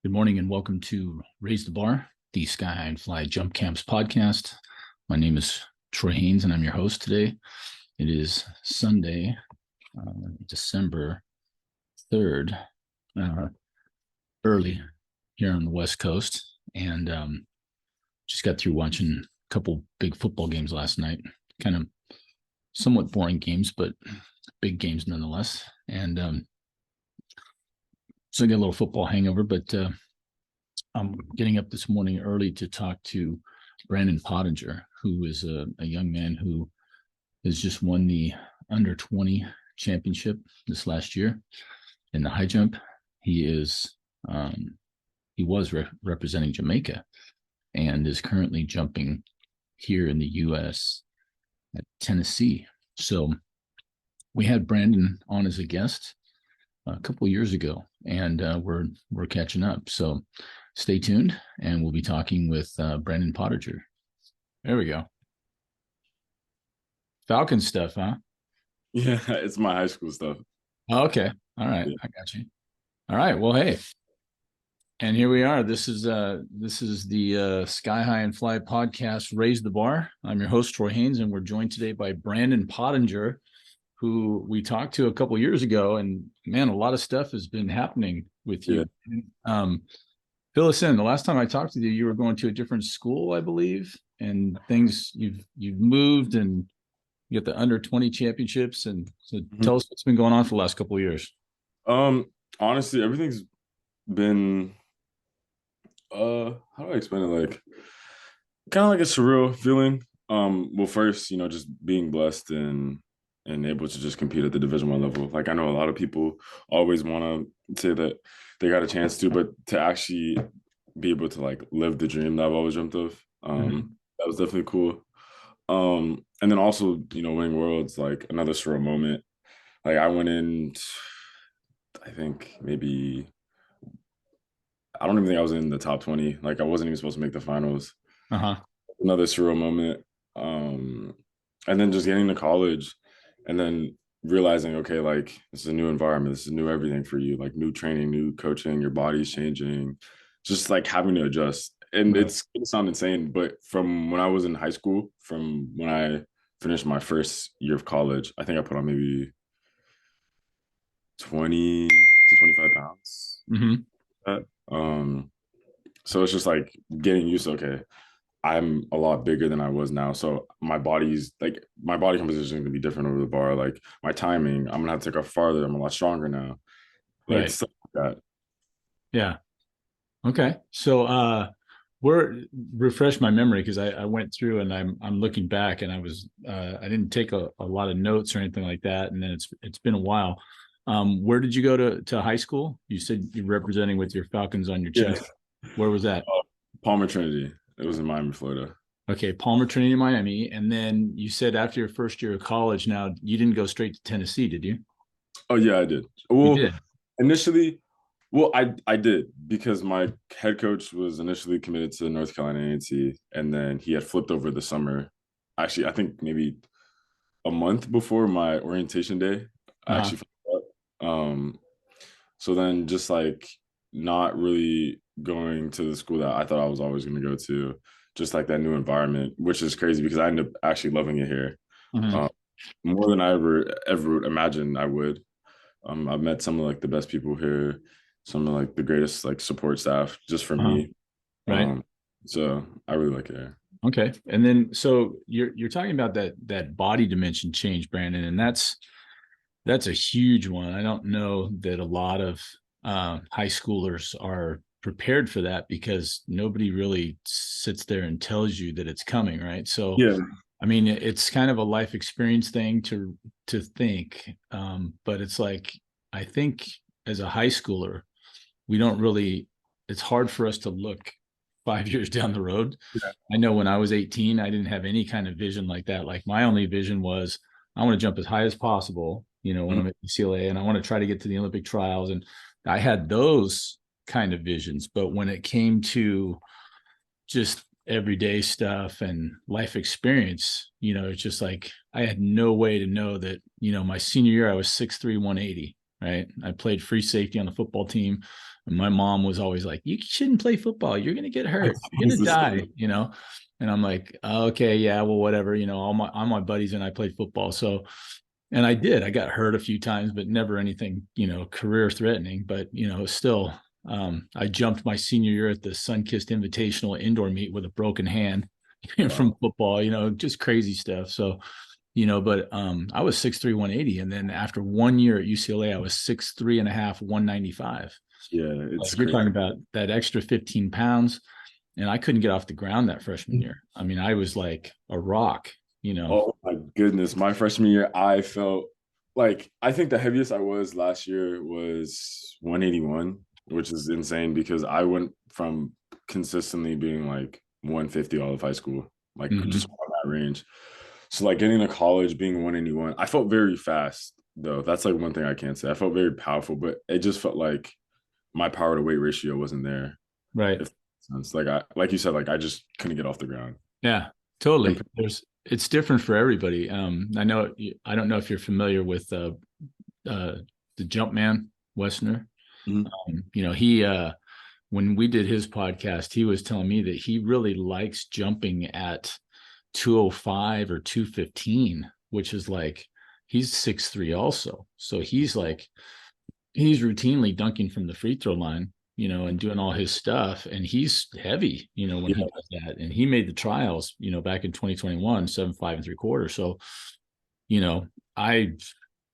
Good morning and welcome to Raise the Bar, the Sky High and Fly Jump Camps podcast. My name is Troy Haines and I'm your host today. It is Sunday, December 3rd, early here on the West Coast. And just got through watching a couple big football games last night. Kind of somewhat boring games, but big games nonetheless. And so I got a little football hangover, but I'm getting up this morning early to talk to Brandon Pottinger, who is a young man who has just won the under 20 championship this last year in the high jump. He was representing Jamaica and is currently jumping here in the U.S. at Tennessee. So we had Brandon on as a guest a couple of years ago, and we're catching up. So stay tuned, and we'll be talking with Brandon Pottinger. There we go. Falcon stuff, huh? Yeah, it's my high school stuff. Oh, okay. All right. Yeah. I got you. All right. Well, hey, and here we are. This is the Sky High and Fly podcast, Raise the Bar. I'm your host, Troy Haines, and we're joined today by Brandon Pottinger, who we talked to a couple of years ago. And man, a lot of stuff has been happening with you. Fill us in. The last time I talked to you, you were going to a different school, I believe, and things you've moved and you got the under 20 championships. And so tell us what's been going on for the last couple of years. Um, Honestly, everything's been how do I explain it? Like kind of like a surreal feeling. Well, first, just being blessed and able to just compete at the Division 1 level. Like I know a lot of people always want to say that they got a chance to, but to actually be able to like live the dream that I've always dreamt of, that was definitely cool. And then also, winning worlds, like another surreal moment. Like I went in, I think maybe I don't even think I was in the top 20. Like I wasn't even supposed to make the finals. Uh-huh. Another surreal moment. And then just getting to college and then realizing, okay, like this is a new environment, this is new everything for you, like new training, new coaching, your body's changing, just like having to adjust. And Right. it's gonna sound insane, but from when I was in high school, from when I finished my first year of college, I think I put on maybe 20 to 25 pounds. Mm-hmm. Um, so it's just like getting used to, okay, I'm a lot bigger than I was now. So my body composition is gonna be different over the bar. Like my timing, I'm gonna have to take off farther. I'm a lot stronger now. Like Right. stuff like that. Yeah. Okay. So we're refresh my memory because I went through and I'm looking back and I didn't take a lot of notes or anything like that. And then it's been a while. Where did you go to high school? You said you're representing with your Falcons on your Yeah. chest. Where was that? Palmer Trinity. It was in Miami, Florida. Okay, Palmer Trinity, Miami. And then you said after your first year of college, now you didn't go straight to Tennessee, did you? Oh yeah, I did. You Well, did. initially, I did because my head coach was initially committed to North Carolina A&T, and then he had flipped over the summer. Actually, I think maybe a month before my orientation day, I Uh-huh. actually found out. So then just like not really going to the school that I thought I was always going to go to, just like that new environment, which is crazy because I ended up actually loving it here, Uh-huh. um, more than I ever imagined I would. I've met some of like the best people here, some of like the greatest like support staff just for Uh-huh. me. Right. So I really like it here. Okay. And then so you're talking about that body dimension change, Brandon, and that's a huge one. I don't know that a lot of high schoolers are prepared for that because nobody really sits there and tells you that it's coming, right? So Yeah. I mean, it's kind of a life experience thing to think, but it's like I think as a high schooler, we don't really. It's hard for us to look 5 years down the road. I know when I was 18, I didn't have any kind of vision like that. Like my only vision was I want to jump as high as possible, when Mhm. I'm at UCLA, and I want to try to get to the Olympic trials. And I had those kind of visions. But when it came to just everyday stuff and life experience, it's just like I had no way to know that, my senior year I was 6'3", 180. right? I played free safety on the football team. And my mom was always like, you shouldn't play football. You're going to get hurt. You're going to die, And I'm like, okay, yeah, well, whatever. All my buddies and I played football. So, and I did. I got hurt a few times, but never anything, career threatening. But, still, I jumped my senior year at the Sunkist Invitational indoor meet with a broken hand from football, just crazy stuff. So, but I was 6'3", 180. And then after 1 year at UCLA, I was 6'3" and a half, 195. Yeah, it's You're crazy. talking about that extra 15 pounds. And I couldn't get off the ground that freshman year. I mean, I was like a rock, Oh my goodness. My freshman year, I felt like I think the heaviest I was last year was 181, which is insane because I went from consistently being like 150 all of high school, like just on that range. So like getting to college being 181, I felt very fast though. That's like one thing I can't say. I felt very powerful, but it just felt like my power to weight ratio wasn't there. Right. If that makes sense. Like you said, like I just couldn't get off the ground. Yeah, totally. It's different for everybody. I don't know if you're familiar with the Jumpman Westerner. He when we did his podcast, he was telling me that he really likes jumping at 205 or 215, which is like he's 6'3" also. So he's routinely dunking from the free throw line, and doing all his stuff. And he's heavy, when he does that. And he made the trials, back in 2021, 7'5" and 3/4. So,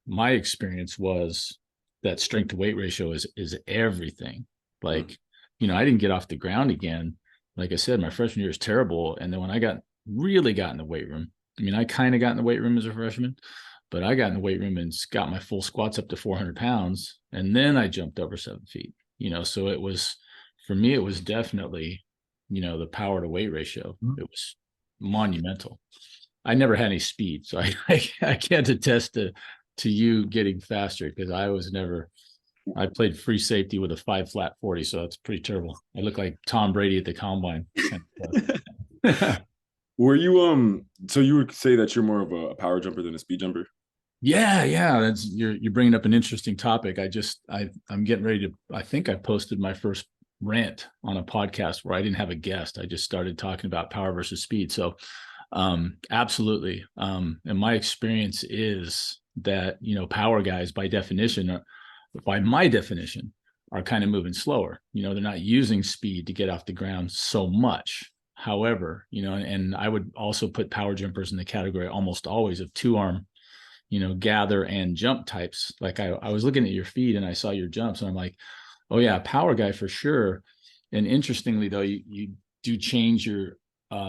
my experience was that strength to weight ratio is everything. Like, I didn't get off the ground again. Like I said, my freshman year was terrible. And then when I really got in the weight room, I mean, I kind of got in the weight room as a freshman, but I got in the weight room and got my full squats up to 400 pounds. And then I jumped over 7 feet, so for me, it was definitely, the power to weight ratio. It was monumental. I never had any speed. So I can't attest to you getting faster because I played free safety with a 5 flat 40. So that's pretty terrible. I look like Tom Brady at the combine. Were you so you would say that you're more of a power jumper than a speed jumper? Yeah. That's you're bringing up an interesting topic. I'm getting ready to. I think I posted my first rant on a podcast where I didn't have a guest. I just started talking about power versus speed. So, absolutely. And my experience is that power guys, by my definition, are kind of moving slower. They're not using speed to get off the ground so much. However, and I would also put power jumpers in the category almost always of 2-arm, gather and jump types. Like I was looking at your feed and I saw your jumps and I'm like, oh yeah, power guy for sure. And interestingly though, you do change your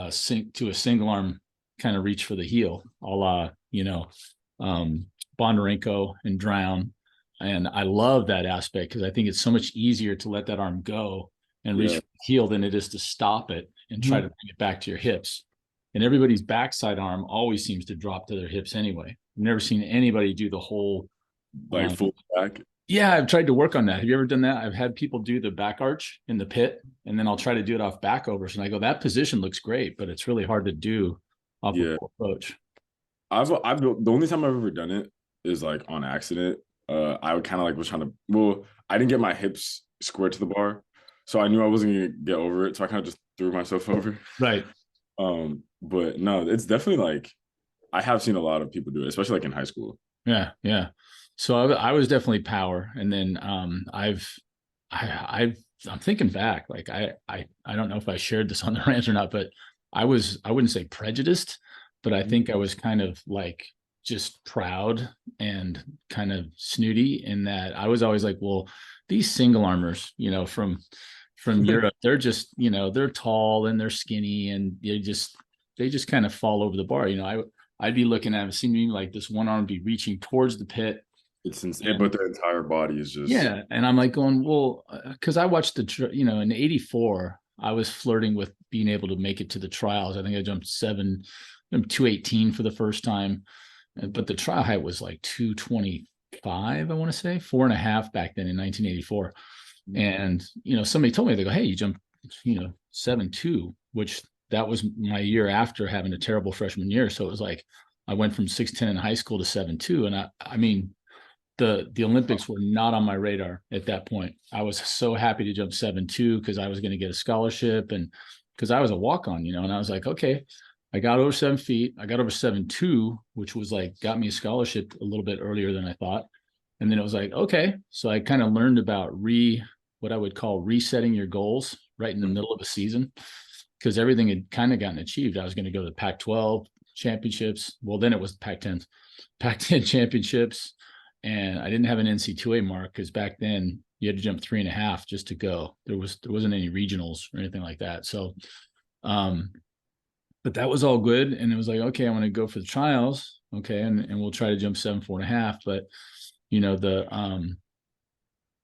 sync to a single arm kind of reach for the heel, a la, Bondarenko and Drown. And I love that aspect because I think it's so much easier to let that arm go and reach for the heel than it is to stop it and try to bring it back to your hips. And everybody's backside arm always seems to drop to their hips anyway. I've never seen anybody do the whole full back. Yeah, I've tried to work on that. Have you ever done that? I've had people do the back arch in the pit, and then I'll try to do it off back overs. And I go, that position looks great, but it's really hard to do off a full approach. The only time I've ever done it is like on accident. I would kind of like was trying to. I didn't get my hips square to the bar, so I knew I wasn't gonna get over it. So I kind of just threw myself over. Right. But no, it's definitely like I have seen a lot of people do it, especially like in high school. Yeah. So I was definitely power, and then I'm thinking back, like I don't know if I shared this on the rant or not, but I wouldn't say prejudiced, but I think I was kind of like just proud and kind of snooty in that I was always like, well, these single armors, from Europe, they're just, they're tall and they're skinny and they just kind of fall over the bar. I'd be looking at it, seeming like this one arm be reaching towards the pit. It's insane, but their entire body is just and I'm like going, well, because I watched in '84, I was flirting with being able to make it to the trials. I think I jumped 218 for the first time, but the trial height was like 225. I want to say 4.5 back then in 1984. And somebody told me, they go, hey, you jumped 7.2, which that was my year after having a terrible freshman year. So it was like I went from 6'10" in high school to 7'2", and I mean, the Olympics were not on my radar at that point. I was so happy to jump 7.2 because I was going to get a scholarship, and because I was a walk-on, and I was like, okay, I got over 7 feet. I got over 7.2, which was like got me a scholarship a little bit earlier than I thought. And then it was like, okay. So I kind of learned about what I would call resetting your goals right in the middle of a season, because everything had kind of gotten achieved. I was going to go to the Pac-12 championships. Well, then it was Pac-10 championships. And I didn't have an NC2A mark because back then you had to jump 3.5 just to go. There wasn't any regionals or anything like that. So, but that was all good. And it was like, okay, I want to go for the trials. Okay. And we'll try to jump 7.4.5. But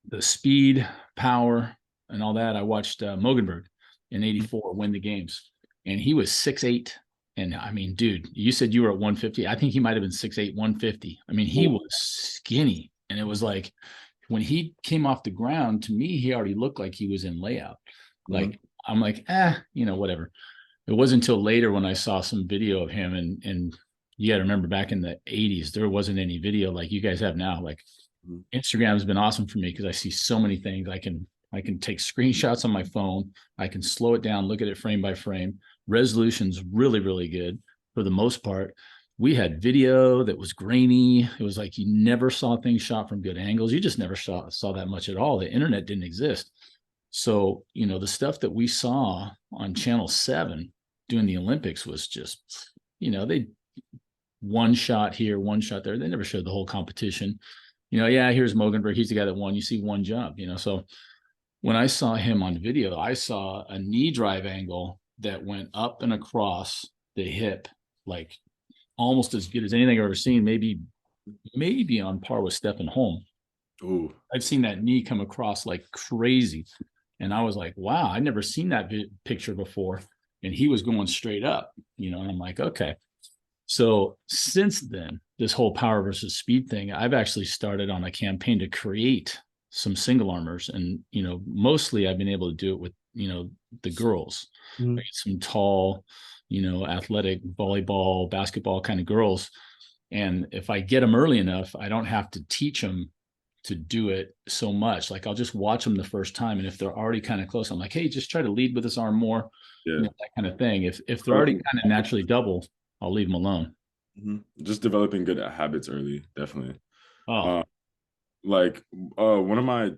the speed, power, and all that. I watched Mogenberg in '84 win the games, and he was 6'8". And I mean, dude, you said you were at 150. I think he might have been 6'8", 150. I mean, he was skinny, and it was like when he came off the ground, to me, he already looked like he was in layout. Like I'm like, whatever. It wasn't until later when I saw some video of him, and you got to remember back in the '80s, there wasn't any video like you guys have now. Like Instagram has been awesome for me because I see so many things. I can take screenshots on my phone. I can slow it down, look at it frame by frame. Resolution's really, really good for the most part. We had video that was grainy. It was like you never saw things shot from good angles. You just never saw that much at all. The internet didn't exist. So, the stuff that we saw on Channel 7 doing the Olympics was just, they one shot here, one shot there. They never showed the whole competition. Here's Mogenberg. He's the guy that won. You see one jump, So when I saw him on video, I saw a knee drive angle that went up and across the hip, like almost as good as anything I've ever seen, maybe on par with Stephen Holm. Ooh. I've seen that knee come across like crazy. And I was like, wow, I'd never seen that picture before. And he was going straight up, and I'm like, okay. So since then, this whole power versus speed thing, I've actually started on a campaign to create some single armors. And, mostly I've been able to do it with, the girls, like some tall, athletic volleyball, basketball kind of girls. And if I get them early enough, I don't have to teach them to do it so much. Like I'll just watch them the first time. And if they're already kind of close, I'm like, hey, just try to lead with this arm more, that kind of thing. If they're already kind of naturally double, I'll leave them alone. Just developing good habits early, definitely. Oh, one of my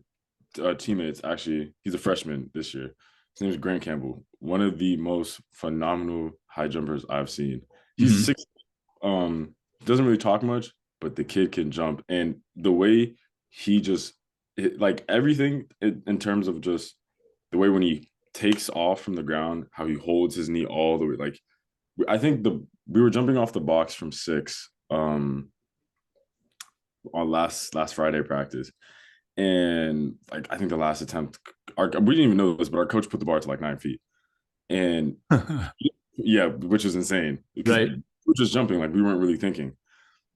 teammates, actually, he's a freshman this year. His name is Grant Campbell, one of the most phenomenal high jumpers I've seen. He's 6, doesn't really talk much, but the kid can jump. And the way he just, everything in terms of just the way when he takes off from the ground, how he holds his knee all the way. Like, I think we were jumping off the box from 6 on last Friday practice. And I think the last attempt, we didn't even know this, but our coach put the bar to like 9 feet. And yeah, which is insane. Right. We were just jumping, like we weren't really thinking.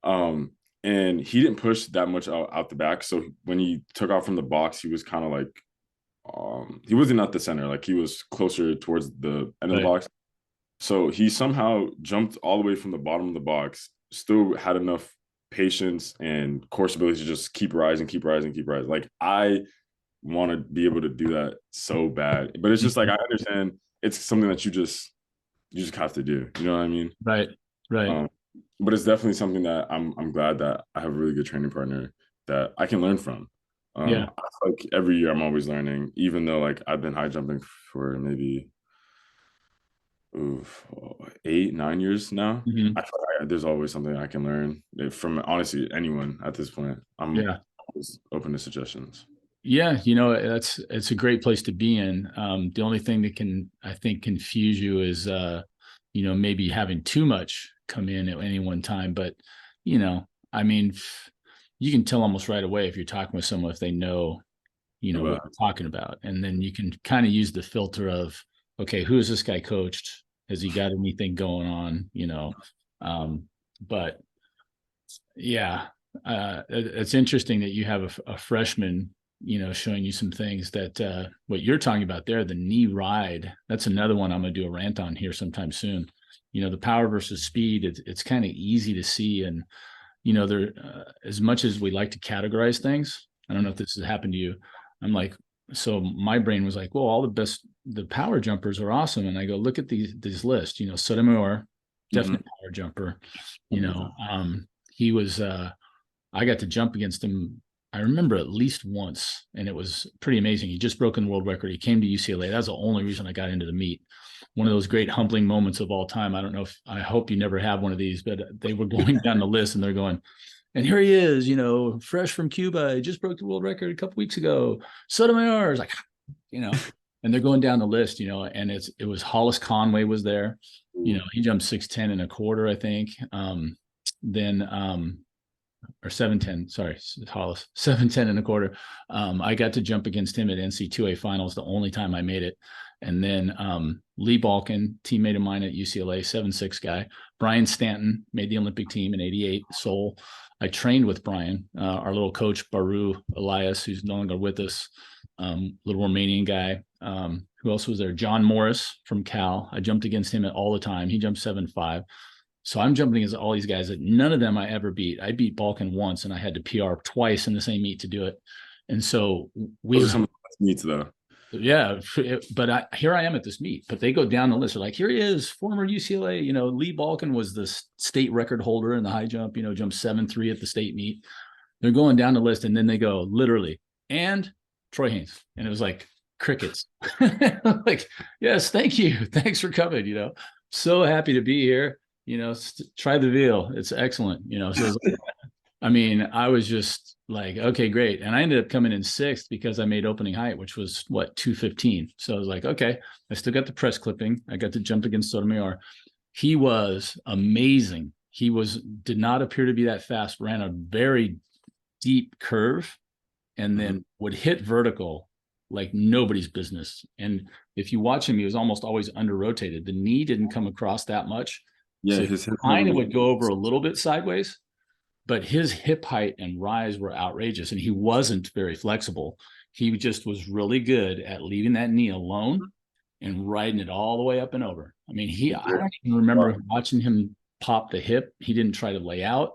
And he didn't push that much out the back. So when he took off from the box, he was kind of like, he wasn't at the center. Like he was closer towards the end of the box. So he somehow jumped all the way from the bottom of the box, still had enough patience and core stability to just keep rising. Like I want to be able to do that so bad, but it's just like I understand it's something that you just have to do. You know what I mean? Right. But it's definitely something that I'm glad that I have a really good training partner that I can learn from. Yeah. Like every year I'm always learning, even though like I've been high jumping for maybe 8-9 years now. I feel like there's always something I can learn from honestly anyone at this point. I'm always open to suggestions. Yeah, it's a great place to be in. The only thing that can, I think, confuse you is maybe having too much come in at any one time. But I mean, you can tell almost right away if you're talking with someone, if they know what you're talking about. And then you can kind of use the filter of, okay, who is this guy coached? Has he got anything going on? But yeah, it's interesting that you have a freshman, showing you some things that what you're talking about there, the knee ride, that's another one I'm going to do a rant on here sometime soon. The power versus speed, it's kind of easy to see. And, there, as much as we like to categorize things, I don't know if this has happened to you. I'm like, so my brain was like, well, all the power jumpers are awesome. And I go, look at these lists, Sotomayor, definite power jumper, 100%. he was, I got to jump against him. I remember at least once, and it was pretty amazing. He just broken the world record. He came to UCLA. That's the only reason I got into the meet. One of those great humbling moments of all time. I don't know I hope you never have one of these, but they were going down the list and they're going, and here he is, fresh from Cuba. He just broke the world record a couple weeks ago. Sotomayor is like, and they're going down the list, and it was Hollis Conway was there. He jumped 6'10" and a quarter, I think. Then or 7'10", sorry, Hollis, 7'10" and a quarter. I got to jump against him at NC2A finals, the only time I made it. And then Lee Balkin, teammate of mine at UCLA, 7'6" guy. Brian Stanton made the Olympic team in '88, Seoul. I trained with Brian, our little coach, Baru Elias, who's no longer with us, little Romanian guy. Who else was there? John Morris from Cal. I jumped against him all the time. He jumped 7'5". So I'm jumping against all these guys that none of them I ever beat. I beat Balkan once, and I had to PR twice in the same meet to do it. And so those are some of the best meets, though. Yeah, but here I am at this meet. But they go down the list. They're like, here he is, former UCLA. Lee Balkan was the state record holder in the high jump. Jumped 7'3" at the state meet. They're going down the list, and then they go literally, and Troy Haines, and it was like crickets. Like, yes, thank you, thanks for coming. So happy to be here. Try the veal. It's excellent. So I was just like, okay, great. And I ended up coming in 6th because I made opening height, which was 215. So I was like, okay, I still got the press clipping. I got to jump against Sotomayor. He was amazing. He did not appear to be that fast, ran a very deep curve and then would hit vertical like nobody's business. And if you watch him, he was almost always under rotated. The knee didn't come across that much. Yeah, so his hip kind of would go over a little bit sideways, but his hip height and rise were outrageous, and he wasn't very flexible. He just was really good at leaving that knee alone and riding it all the way up and over. I don't even remember watching him pop the hip. He didn't try to lay out.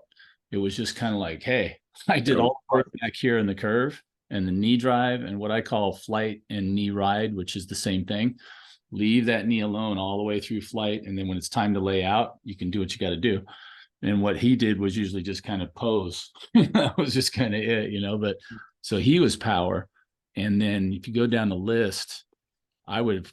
It was just kind of like, hey, I did all the work back here in the curve and the knee drive and what I call flight and knee ride, which is the same thing. Leave that knee alone all the way through flight. And then when it's time to lay out, you can do what you got to do. And what he did was usually just kind of pose. That was just kind of it, but so he was power. And then if you go down the list, I would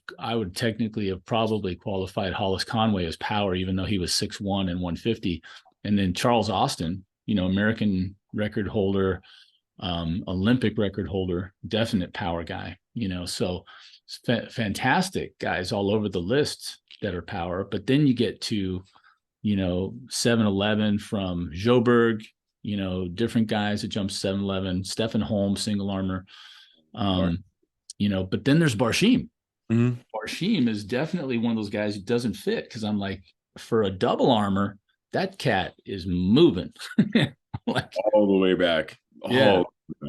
technically have probably qualified Hollis Conway as power, even though he was 6'1" and 150. And then Charles Austin, American record holder, Olympic record holder, definite power guy, so fantastic guys all over the list that are power. But then you get to 7'11" from Joburg, different guys that jump 7'11", Stephen Holmes, single armor, but then there's Barshim. Barshim is definitely one of those guys who doesn't fit, because I'm like, for a double armor, that cat is moving like all the way back.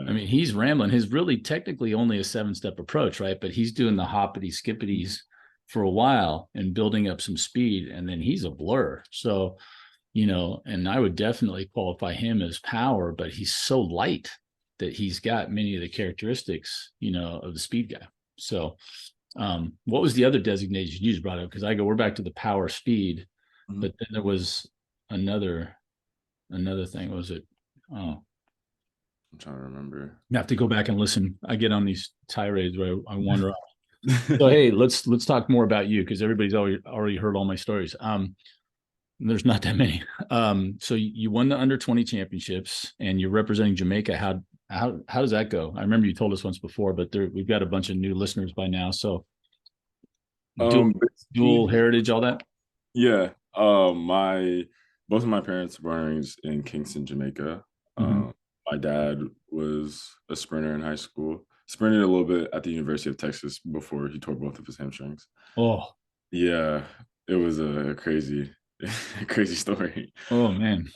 He's rambling. His really technically only a 7-step approach, right? But he's doing the hoppity skippities for a while and building up some speed, and then he's a blur. So, and I would definitely qualify him as power, but he's so light that he's got many of the characteristics, of the speed guy. So, what was the other designation you just brought up? Because we're back to the power speed, but then there was another thing. What was it? Oh, I'm trying to remember. You have to go back and listen. I get on these tirades where I wander off. So hey, let's talk more about you, because everybody's already heard all my stories. There's not that many. So you won the under-20 championships, and you're representing Jamaica. How does that go? I remember you told us once before, but we've got a bunch of new listeners by now. So dual heritage, all that. Yeah. Both of my parents were raised in Kingston, Jamaica. My dad was a sprinter in high school. Sprinted a little bit at the University of Texas before he tore both of his hamstrings. Oh, yeah, it was a crazy story. Oh man.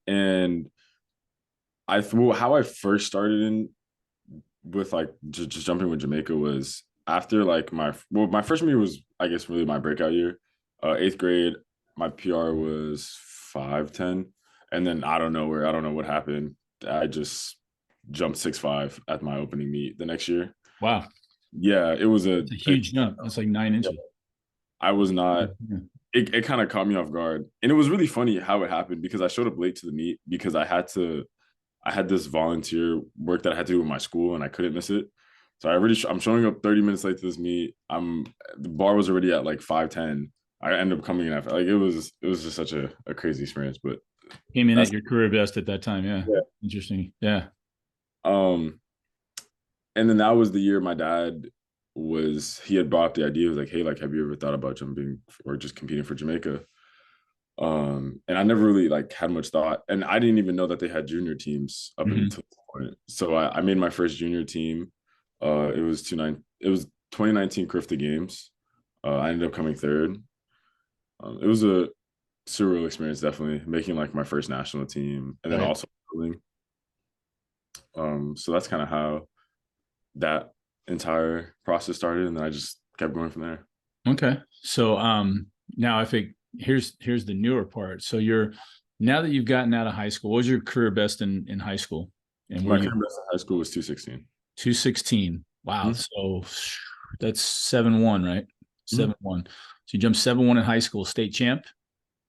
And how I first started with like just jumping with Jamaica was after like my freshman year was, I guess, really my breakout year. 8th grade, my PR was 5'10", And then I don't know what happened. I just jumped 6'5" at my opening meet the next year. Wow. Yeah, it was It's a huge jump. That's like 9 inches. I was not. Yeah. It kind of caught me off guard, and it was really funny how it happened because I showed up late to the meet because I had this volunteer work that I had to do with my school and I couldn't miss it. So I'm showing up 30 minutes late to this meet. The bar was already at like 5:10. I ended up coming in after, like, it was just such a crazy experience. But Came in at that's your career best at that time. Yeah. yeah. Interesting. Yeah. Um and then that was the year my dad he had brought up the idea. He was like, hey, like, have you ever thought about jumping or just competing for Jamaica? And I never really like had much thought, and I didn't even know that they had junior teams up Mhm. until this point. So I made my first junior team. It was 2019 CRIFTA Games. I ended up coming third. It was a surreal experience, definitely making like my first national team, and then Right. also building. So that's kind of how that entire process started, and then I just kept going from there. Okay. So now I think here's the newer part. So you're now that you've gotten out of high school, what was your career best in high school? And were My you career best in high school was 216. 216? Wow. Mm-hmm. So that's 7-1, right? Mm-hmm. 7-1. So you jumped 7-1 in high school, state champ.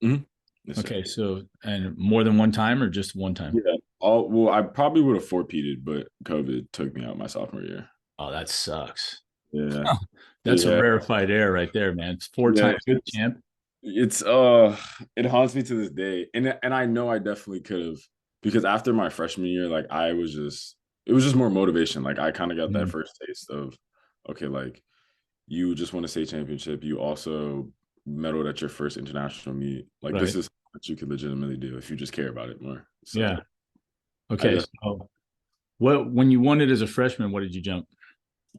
Mm-hmm. Yes, sir. Okay. So and more than one time or just one time? Yeah. Well, I probably would have four-peated, but COVID took me out my sophomore year. Oh, that sucks. Yeah. Huh. That's a Yeah. rarefied air right there, man. It's four-time Yeah. state champ. It's it haunts me to this day. And I know I definitely could have, because after my freshman year, like it was just more motivation. Like I kind of got that Mhm. first taste of, okay, like you just won a state championship. You also medaled at your first international meet. Like this Right. is what you could legitimately do if you just care about it more. Yeah. So I Okay. just So what when you won it as a freshman, what did you jump?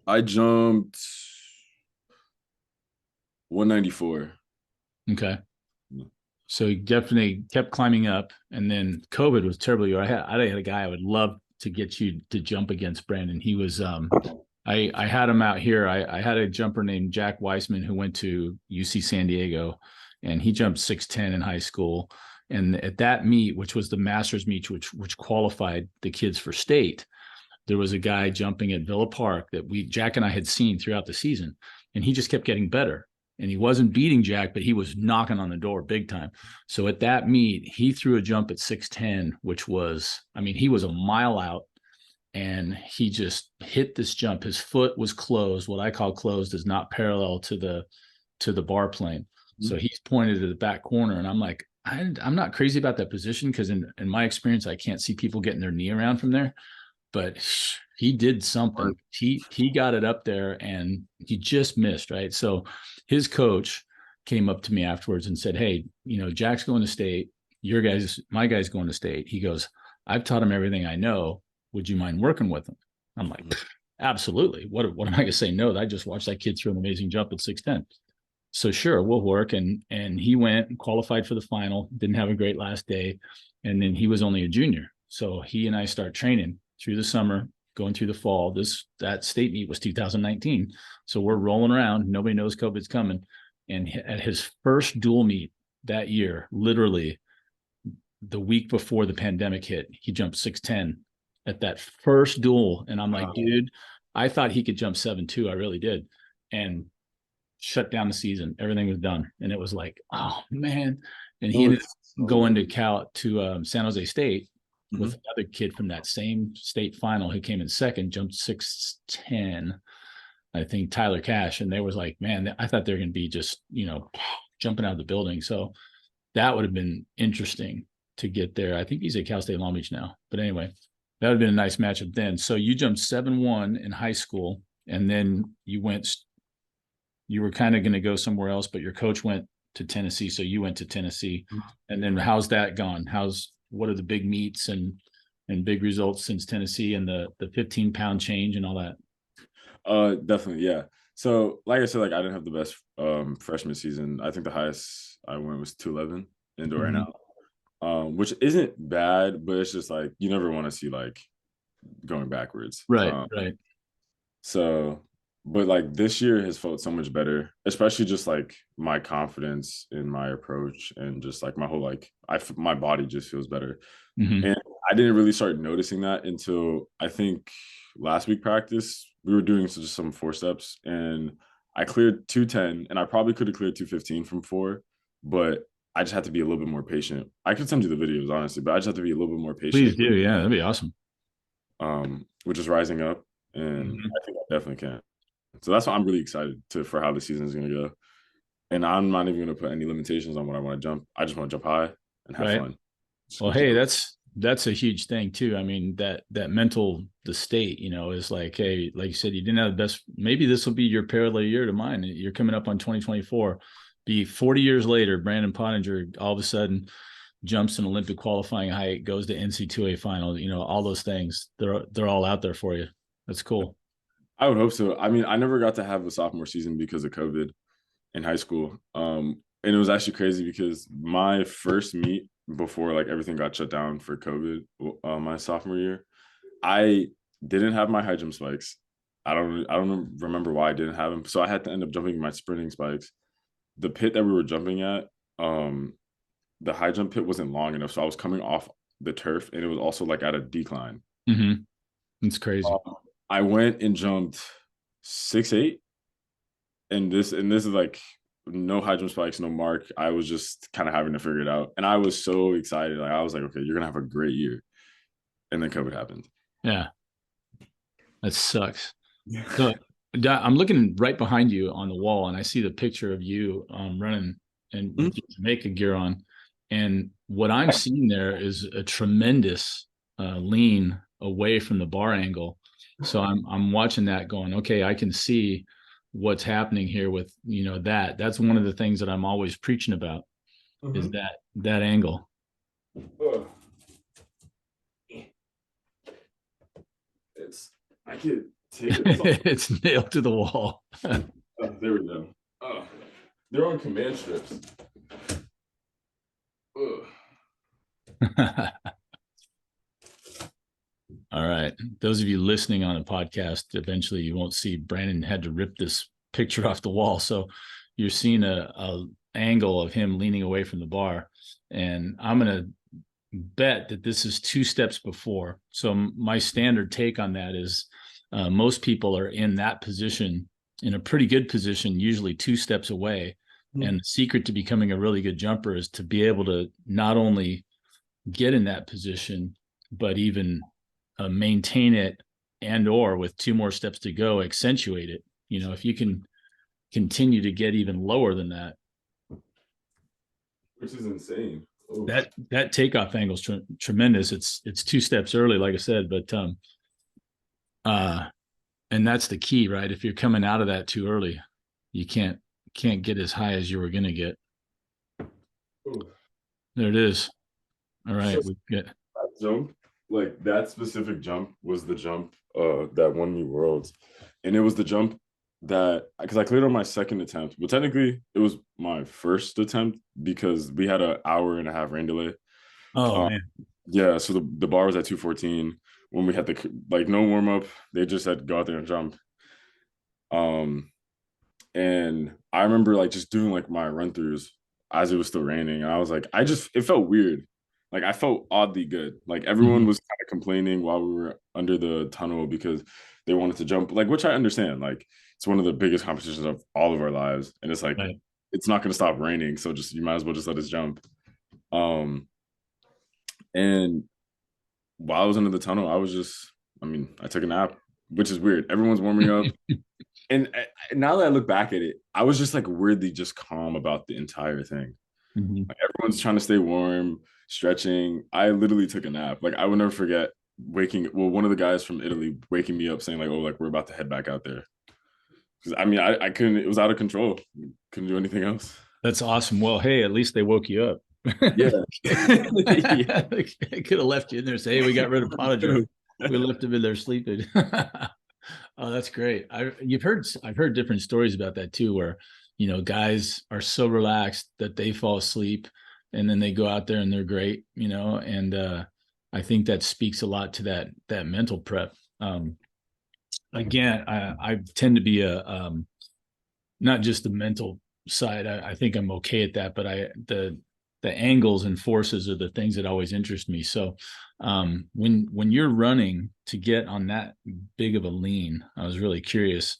I jumped 194. Okay. So you definitely kept climbing up, and then COVID was terrible. I had a guy I would love to get you to jump against, Brandon. He was I had him out here. I had a jumper named Jack Weissman who went to UC San Diego, and he jumped 6'10" in high school. And at that meet, which was the Masters meet, which qualified the kids for state, there was a guy jumping at Villa Park that Jack and I had seen throughout the season, and he just kept getting better. And he wasn't beating Jack, but he was knocking on the door big time. So at that meet, he threw a jump at 6'10", which was, I mean, he was a mile out, and he just hit this jump. His foot was closed. What I call closed is not parallel to the bar plane. So he's pointed to the back corner, and I'm like, I'm not crazy about that position because in my experience, I can't see people getting their knee around from there, but he did something. He got it up there and he just missed, right? So his coach came up to me afterwards and said, hey, Jack's going to state, my guy's going to state. He goes, I've taught him everything I know. Would you mind working with him? I'm like, absolutely. What am I going to say no? I just watched that kid throw an amazing jump at 6'10". So sure, we'll work. And he went and qualified for the final, didn't have a great last day. And then he was only a junior. So he and I start training through the summer, going through the fall. That state meet was 2019. So we're rolling around. Nobody knows COVID's coming. And at his first dual meet that year, literally the week before the pandemic hit, he jumped 6'10" at that first dual. And I'm like, dude, I thought he could jump 7'2". I really did. And shut down the season. Everything was done. And it was like, oh man. And he No, ended it's up going to San Jose State with Mhm. another kid from that same state final who came in second, jumped 6'10", I think Tyler Cash. And they was like, man, I thought they were going to be just, jumping out of the building. So that would have been interesting to get there. I think he's at Cal State Long Beach now. But anyway, that would have been a nice matchup then. So you jumped 7'1" in high school, and then you were kind of going to go somewhere else, but your coach went to Tennessee. So you went to Tennessee. And then how's that gone? What are the big meets and big results since Tennessee and the 15-pound change and all that? Definitely, yeah. So, like I said, like I didn't have the best freshman season. I think the highest I went was 211 indoor and Mhm. out, which isn't bad, but it's just like you never want to see like going backwards. Right, right. So but like this year has felt so much better, especially just like my confidence in my approach and just like my whole like my body just feels better. Mm-hmm. And I didn't really start noticing that until I think last week practice. We were doing just some four steps and I cleared 210 and I probably could have cleared 215 from four, but I just had to be a little bit more patient. I could send you the videos, honestly, but I just have to be a little bit more Please patient with do. Yeah, that'd be awesome. which is rising up. And Mm-hmm. I think I definitely can. So that's why I'm really excited for how the season is gonna go. And I'm not even gonna put any limitations on what I want to jump. I just want to jump high and have Right. fun. Just Well, gonna keep hey, it. that's a huge thing too. I mean, that mental the state, is like, hey, like you said, you didn't have the best. Maybe this will be your parallel year to mine. You're coming up on 2024. Be 40 years later, Brandon Pottinger all of a sudden jumps an Olympic qualifying height, goes to NC2A final. All those things. They're all out there for you. That's cool. I would hope so. I mean, I never got to have a sophomore season because of COVID in high school. And it was actually crazy because my first meet before like everything got shut down for COVID, my sophomore year, I didn't have my high jump spikes. I don't remember why I didn't have them. So I had to end up jumping my sprinting spikes. The pit that we were jumping at, the high jump pit wasn't long enough, so I was coming off the turf, and it was also like at a decline. Mm-hmm. It's crazy. I went and jumped 6'8", and this is like no high jump spikes, no mark. I was just kind of having to figure it out, and I was so excited. Like I was like, okay, you're gonna have a great year, and then COVID happened. Yeah, that sucks. So I'm looking right behind you on the wall, and I see the picture of you running and with your Jamaica gear on. And what I'm seeing there is a tremendous lean away from the bar angle. So I'm watching that, going, okay, I can see what's happening here with that. That's one of the things that I'm always preaching about is Mm-hmm. that angle. It's I could take it. It's nailed to the wall. Oh, there we go. Oh, they're on command strips. Ugh. All right. Those of you listening on a podcast, eventually you won't see Brandon had to rip this picture off the wall. So you're seeing a angle of him leaning away from the bar. And I'm going to bet that this is two steps before. So my standard take on that is most people are in that position, in a pretty good position, usually two steps away. And the secret to becoming a really good jumper is to be able to not only get in that position, but even maintain it, and or with two more steps to go, accentuate it. If you can continue to get even lower than that, Which is insane. Oof. that takeoff angle is tremendous. It's two steps early, like I said, but uh and that's the key, right? If you're coming out of that too early, you can't get as high as you were going to get. Oof. There it is. All So right, we get that jump, like that specific jump, was the jump that won me worlds, and it was the jump that because I cleared on my second attempt. Well, technically, it was my first attempt because we had an hour and a half rain delay. oh Um, man. yeah, so the bar was at 214 when we had the like no warm up. They just said go out there and jump. Um, and I remember like just doing like my run throughs as it was still raining. And I was like, it felt weird. Like I felt oddly good. Like everyone Mhm. was kind of complaining while we were under the tunnel because they wanted to jump, like, which I understand. Like it's one of the biggest competitions of all of our lives. And it's like, Right. it's not going to stop raining. So just, you might as well just let us jump. And while I was under the tunnel, I took a nap, which is weird. Everyone's warming up. And now that I look back at it, I was just like weirdly just calm about the entire thing. Mhm. Like everyone's trying to stay warm, stretching. I literally took a nap. Like I will never forget one of the guys from Italy waking me up saying like, "Oh, like we're about to head back out there." Because I couldn't. It was out of control. Couldn't do anything else. That's awesome. Well, hey, at least they woke you up. Yeah. Yeah. I could have left you in there and say, hey, we got rid of Pottinger. We left him in there sleeping. Oh, that's great. I've heard different stories about that too, where guys are so relaxed that they fall asleep and then they go out there and they're great, and I think that speaks a lot to that mental prep. again, I tend to be not just the mental side. I think I'm okay at that, but the angles and forces are the things that always interest me. So when you're running to get on that big of a lean, I was really curious.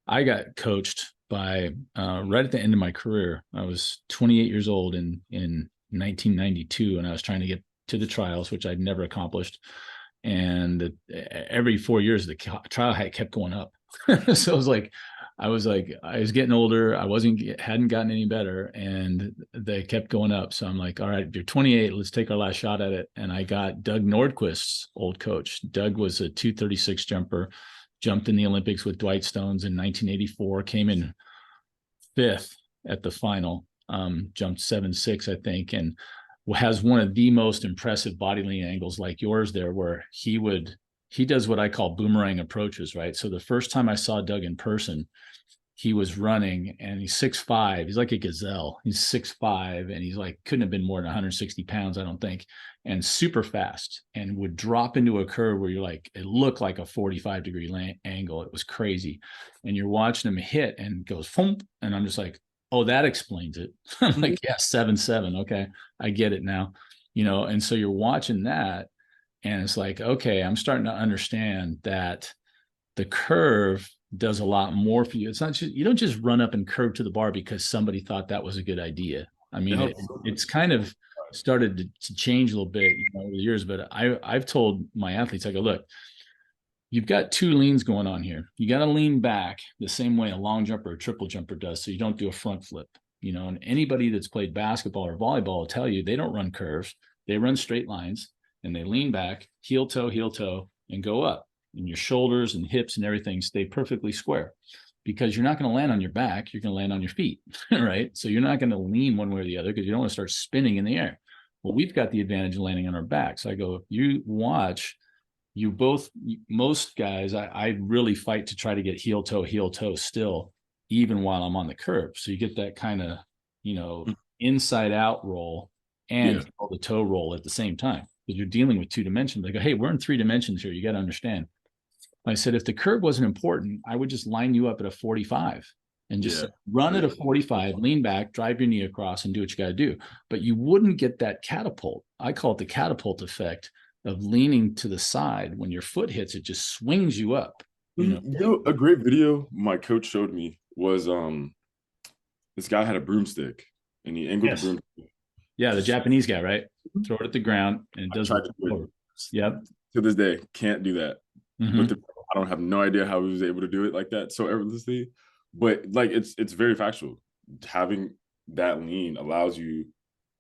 I got coached by right at the end of my career. I was 28 years old in 1992, and I was trying to get to the trials, which I'd never accomplished. And every 4 years, the trial height kept going up. So I was getting older. I hadn't gotten any better, and they kept going up. So I'm like, all right, you're 28. Let's take our last shot at it. And I got Doug Nordquist's old coach. Doug was a 236 jumper, jumped in the Olympics with Dwight Stones in 1984, came in fifth at the final, jumped 7.6, I think, and has one of the most impressive body lean angles like yours there, where he does what I call boomerang approaches, right? So the first time I saw Doug in person, he was running and he's 6'5". He's like a gazelle. He's 6'5", and he's like, couldn't have been more than 160 pounds, I don't think, and super fast, and would drop into a curve where you're like, it looked like a 45-degree angle. It was crazy. And you're watching him hit and goes, thump, and I'm just like, oh, that explains it. I'm like, yeah, 7.7. Okay, I get it now. And so you're watching that, and it's like, okay, I'm starting to understand that the curve does a lot more for you. It's not just, you don't just run up and curve to the bar because somebody thought that was a good idea. I mean, it's kind of started to change a little bit over the years, but I've told my athletes, I go, look, you've got two leans going on here. You got to lean back the same way a long jumper or triple jumper does, so you don't do a front flip. And anybody that's played basketball or volleyball will tell you they don't run curves. They run straight lines, and they lean back, heel toe, and go up. And your shoulders and hips and everything stay perfectly square, because you're not going to land on your back. You're going to land on your feet, right? So you're not going to lean one way or the other because you don't want to start spinning in the air. Well, we've got the advantage of landing on our back. So I go, if you watch, most guys, I really fight to try to get heel toe still, even while I'm on the curve. So you get that kind of, inside out roll and the toe roll at the same time, because you're dealing with two dimensions. They go, hey, we're in 3 dimensions here. You got to understand. I said, if the curve wasn't important, I would just line you up at a 45 and just run at a 45, lean back, drive your knee across, and do what you got to do. But you wouldn't get that catapult. I call it the catapult effect of leaning to the side. When your foot hits, it just swings you up. A great video my coach showed me was this guy had a broomstick and he angled the broomstick. Yeah, the Japanese guy, right? Throw it at the ground and it does it. Yep. To this day, can't do that. Mm-hmm. I don't have no idea how he was able to do it like that so effortlessly. But like it's very factual. Having that lean allows you,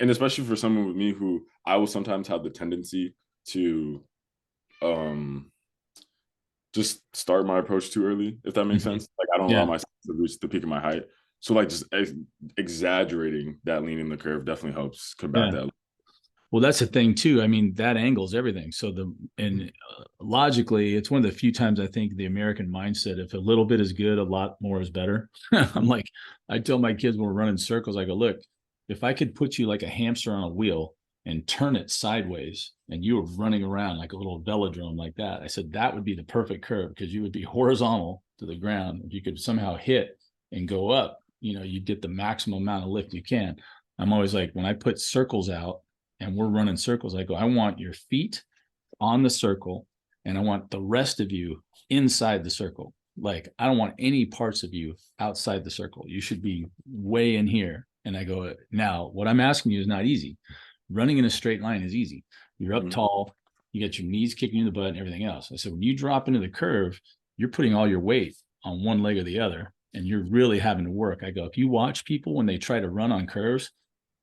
and especially for someone with me who I will sometimes have the tendency to just start my approach too early, if that makes sense. Like I don't allow myself to reach the peak of my height. So like just exaggerating that lean in the curve definitely helps combat that. Well, that's the thing too. I mean, that angles everything. So logically, it's one of the few times I think the American mindset, if a little bit is good, a lot more is better. I'm like, I tell my kids when we're running circles, I go, look, if I could put you like a hamster on a wheel and turn it sideways and you were running around like a little velodrome like that, I said, that would be the perfect curve, because you would be horizontal to the ground. If you could somehow hit and go up, you'd get the maximum amount of lift you can. I'm always like, when I put circles out, and we're running circles, I go, I want your feet on the circle, and I want the rest of you inside the circle. Like, I don't want any parts of you outside the circle. You should be way in here. And I go, now, what I'm asking you is not easy. Running in a straight line is easy. You're up tall, you got your knees kicking you in the butt and everything else. I said, when you drop into the curve, you're putting all your weight on one leg or the other, and you're really having to work. I go, if you watch people when they try to run on curves,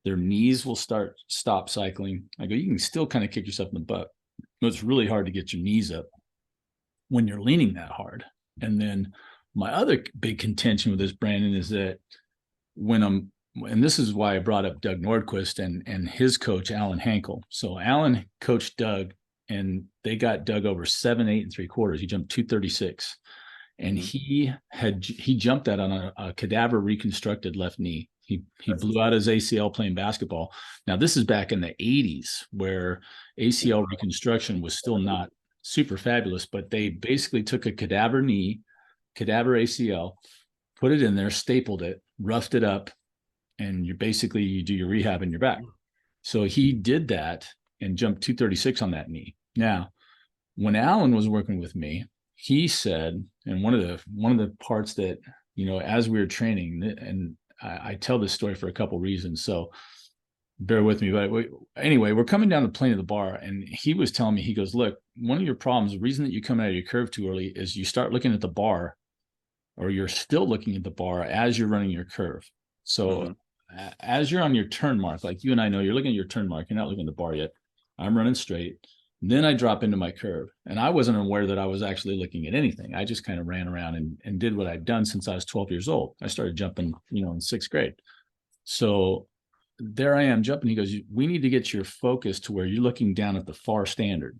their knees will stop cycling. I go, you can still kind of kick yourself in the butt, but it's really hard to get your knees up when you're leaning that hard. And then my other big contention with this, Brandon, is that and this is why I brought up Doug Nordquist and his coach, Alan Hankel. So Alan coached Doug, and they got Doug over 7.8 3/4. He jumped 236. And he jumped that on a cadaver reconstructed left knee. He blew out his ACL playing basketball. Now, this is back in the 80s, where ACL reconstruction was still not super fabulous, but they basically took a cadaver knee, cadaver ACL, put it in there, stapled it, roughed it up, and you do your rehab in your back. So he did that and jumped 236 on that knee. Now, when Alan was working with me, he said, and one of the parts that, as we were training, and I tell this story for a couple reasons, so bear with me. But anyway, we're coming down the plane of the bar, and he was telling me, he goes, look, one of your problems, the reason that you come out of your curve too early is you start looking at the bar, or you're still looking at the bar as you're running your curve. So as you're on your turn mark, like you and I know, you're looking at your turn mark, you're not looking at the bar yet. I'm running straight. Then I drop into my curve, and I wasn't aware that I was actually looking at anything. I just kind of ran around and did what I'd done since I was 12 years old. I started jumping, in sixth grade. So there I am jumping. He goes, we need to get your focus to where you're looking down at the far standard.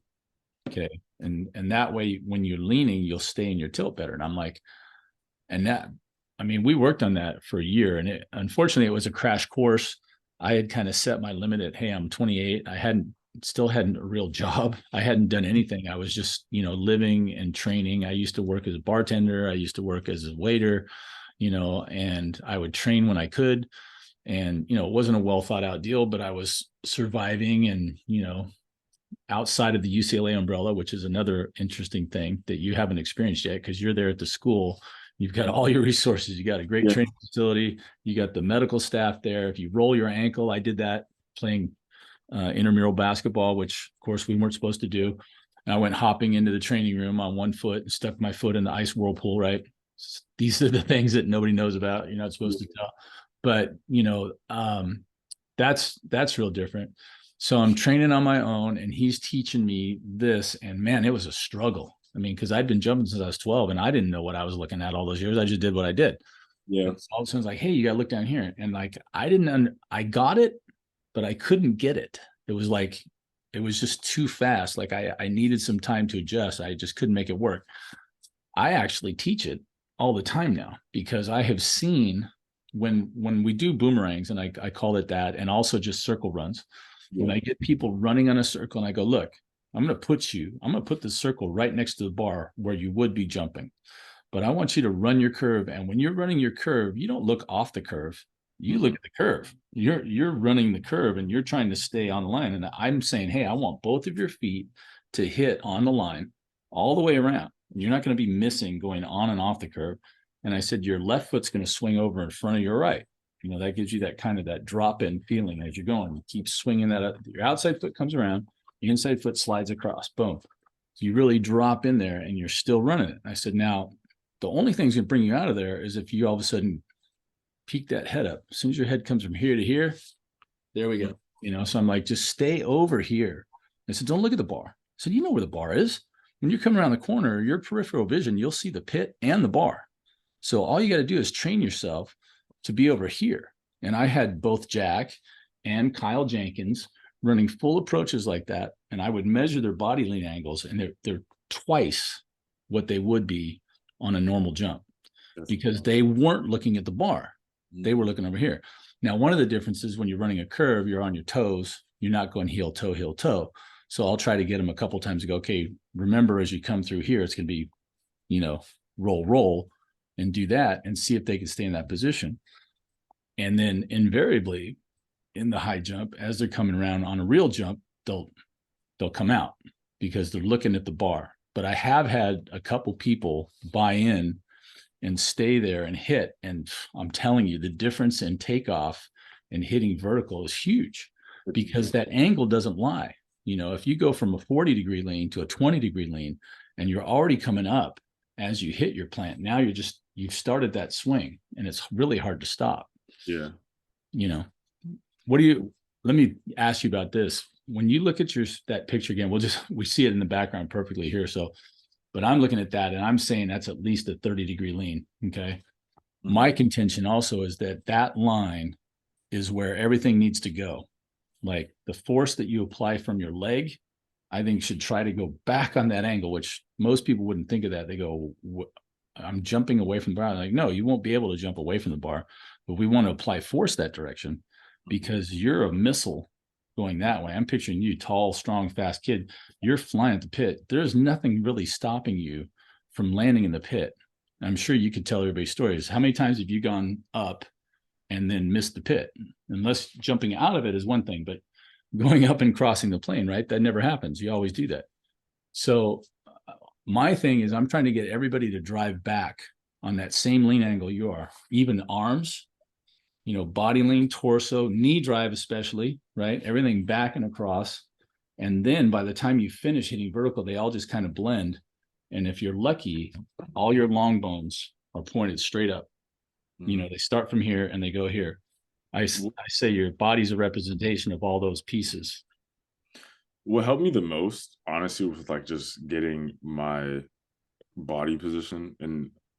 Okay. And that way, when you're leaning, you'll stay in your tilt better. And I'm like, we worked on that for a year, and unfortunately it was a crash course. I had kind of set my limit at, hey, I'm 28. I still hadn't a real job. I hadn't done anything. I was just, living and training. I used to work as a bartender. I used to work as a waiter, and I would train when I could. And, it wasn't a well thought out deal, but I was surviving and, outside of the UCLA umbrella, which is another interesting thing that you haven't experienced yet, because you're there at the school. You've got all your resources. You got a great training facility. You got the medical staff there. If you roll your ankle, I did that playing intramural basketball, which of course we weren't supposed to do. And I went hopping into the training room on one foot and stuck my foot in the ice whirlpool, right? These are the things that nobody knows about. You're not supposed to tell. But, that's real different. So I'm training on my own, and he's teaching me this. And man, it was a struggle. Because I'd been jumping since I was 12, and I didn't know what I was looking at all those years. I just did what I did. Yeah. All of a sudden, it's like, hey, you got to look down here. And like, I got it, but I couldn't get it. It was just too fast. Like I needed some time to adjust. I just couldn't make it work. I actually teach it all the time now, because I have seen when we do boomerangs, and I call it that, and also just circle runs, when I get people running on a circle and I go, look, I'm going to put the circle right next to the bar where you would be jumping, but I want you to run your curve. And when you're running your curve, you don't look off the curve. You look at the curve. You're running the curve, and you're trying to stay on the line. And I'm saying, hey, I want both of your feet to hit on the line all the way around. You're not going to be missing going on and off the curve. And I said, your left foot's going to swing over in front of your right. That gives you that kind of that drop in feeling as you're going. You keep swinging that up. Your outside foot comes around, the inside foot slides across. Boom. So you really drop in there, and you're still running it. I said, now, the only thing that's going to bring you out of there is if you all of a sudden peek that head up. As soon as your head comes from here to here, there we go. So I'm like, just stay over here. I said, don't look at the bar. I said, you know where the bar is. When you come around the corner, your peripheral vision, you'll see the pit and the bar. So all you got to do is train yourself to be over here. And I had both Jack and Kyle Jenkins running full approaches like that. And I would measure their body lean angles, and they're twice what they would be on a normal jump, because they weren't looking at the bar. They were looking over here. Now, one of the differences, when you're running a curve, you're on your toes. You're not going heel, toe, heel, toe. So I'll try to get them a couple times to go, okay, remember, as you come through here, it's going to be, roll, roll, and do that and see if they can stay in that position. And then invariably in the high jump, as they're coming around on a real jump, they'll come out because they're looking at the bar. But I have had a couple people buy in and stay there and hit. And I'm telling you, the difference in takeoff and hitting vertical is huge, because that angle doesn't lie. If you go from a 40-degree lean to a 20-degree lean, and you're already coming up as you hit your plant, now you've started that swing, and it's really hard to stop. Yeah. Let me ask you about this. When you look at that picture again, we see it in the background perfectly here. So, but I'm looking at that, and I'm saying that's at least a 30-degree lean. Okay. Mm-hmm. My contention also is that line is where everything needs to go. Like the force that you apply from your leg, I think should try to go back on that angle, which most people wouldn't think of that. They go, I'm jumping away from the bar. I'm like, no, you won't be able to jump away from the bar, but we want to apply force that direction, because you're a missile going that way. I'm picturing you, tall, strong, fast kid. You're flying at the pit. There's nothing really stopping you from landing in the pit. I'm sure you could tell everybody stories. How many times have you gone up and then missed the pit? Unless jumping out of it is one thing, but going up and crossing the plane, right? That never happens. You always do that. So my thing is I'm trying to get everybody to drive back on that same lean angle you are, even arms, body lean, torso, knee drive, especially, right? Everything back and across. And then by the time you finish hitting vertical, they all just kind of blend. And if you're lucky, all your long bones are pointed straight up. They start from here and they go here. I say your body's a representation of all those pieces. What helped me the most, honestly, was like just getting my body position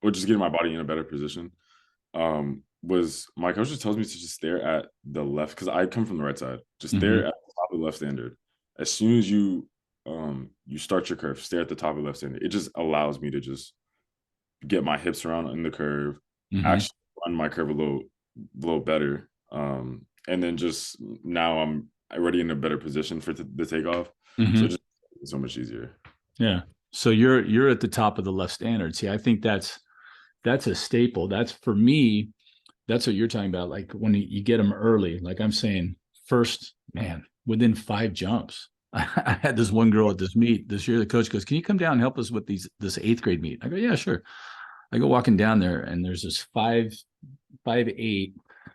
or just getting my body in a better position. Was my coach just tells me to just stare at the left, because I come from the right side. Just stare at the top of the left standard. As soon as you start your curve, stare at the top of the left standard. It just allows me to just get my hips around in the curve, actually run my curve a little better. And then just now I'm already in a better position for the takeoff. So just so much easier. Yeah. So you're at the top of the left standard. See, I think that's a staple. That's, for me, that's what you're talking about. Like when you get them early, like I'm saying, first, man, within 5 jumps. I had this one girl at this meet this year. The coach goes, "Can you come down and help us with this 8th grade meet?" I go, "Yeah, sure." I go walking down there, and there's this 5'8".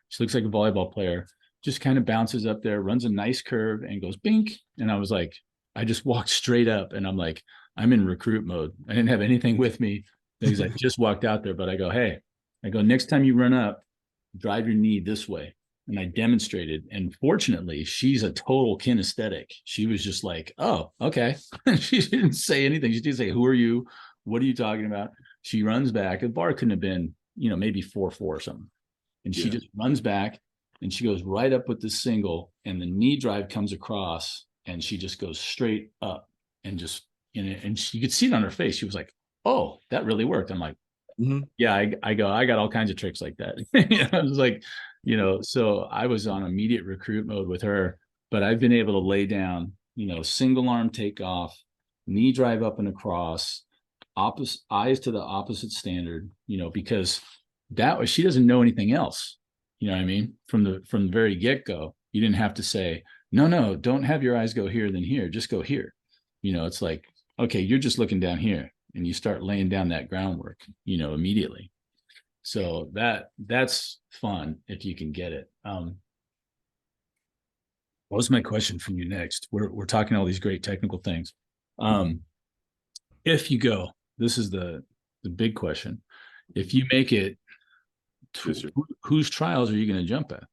She looks like a volleyball player. Just kind of bounces up there, runs a nice curve, and goes bink. And I was like, I just walked straight up, and I'm like, I'm in recruit mode. I didn't have anything with me because I just walked out there. But I go, hey, next time you run up, drive your knee this way. And I demonstrated. And fortunately, she's a total kinesthetic. She was just like, oh, okay. She didn't say anything. She didn't say, who are you? What are you talking about? She runs back. The bar couldn't have been, maybe 4-4 or something. And she just runs back, and she goes right up with the single, and the knee drive comes across, and she just goes straight up and just, and you could see it on her face. She was like, oh, that really worked. I'm like, yeah, I got all kinds of tricks like that. I was like, so I was on immediate recruit mode with her, but I've been able to lay down, single arm takeoff, knee drive up and across, opposite eyes to the opposite standard, because she doesn't know anything else. You know what I mean? From the very get-go, you didn't have to say, no, don't have your eyes go here, then here, just go here. It's like, okay, you're just looking down here, and you start laying down that groundwork, immediately. So that's fun if you can get it. What was my question from you next? We're talking all these great technical things. If you go, this is the big question. If you make it, whose trials are you going to jump at?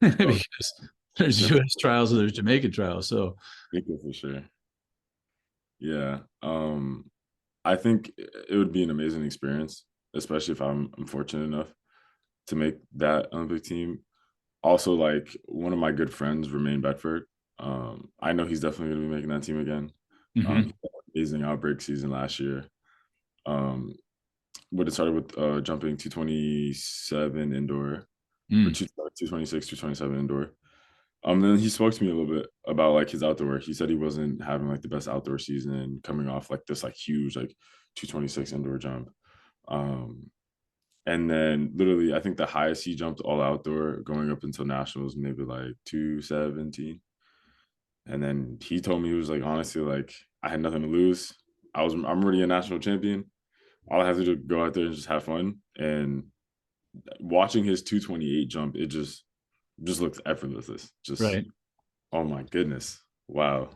Because there's U.S. trials and there's Jamaican trials. So for sure. Yeah. I think it would be an amazing experience, especially if I'm fortunate enough to make that Olympic team. Also, like, one of my good friends, Romain Bedford, I know he's definitely going to be making that team again. He had an amazing outbreak season last year. But it started with jumping 227 indoor, or 226, 227 indoor. Then he spoke to me a little bit about like his outdoor work. He said he wasn't having like the best outdoor season, coming off like this like huge like 226 indoor jump. And then literally, I think the highest he jumped all outdoor going up until nationals, maybe like 217. And then he told me, he was like, honestly, like, I had nothing to lose. I'm already a national champion. All I have to do is go out there and just have fun. And watching his 228 jump, it just looks effortless. Just right. Oh my goodness. Wow.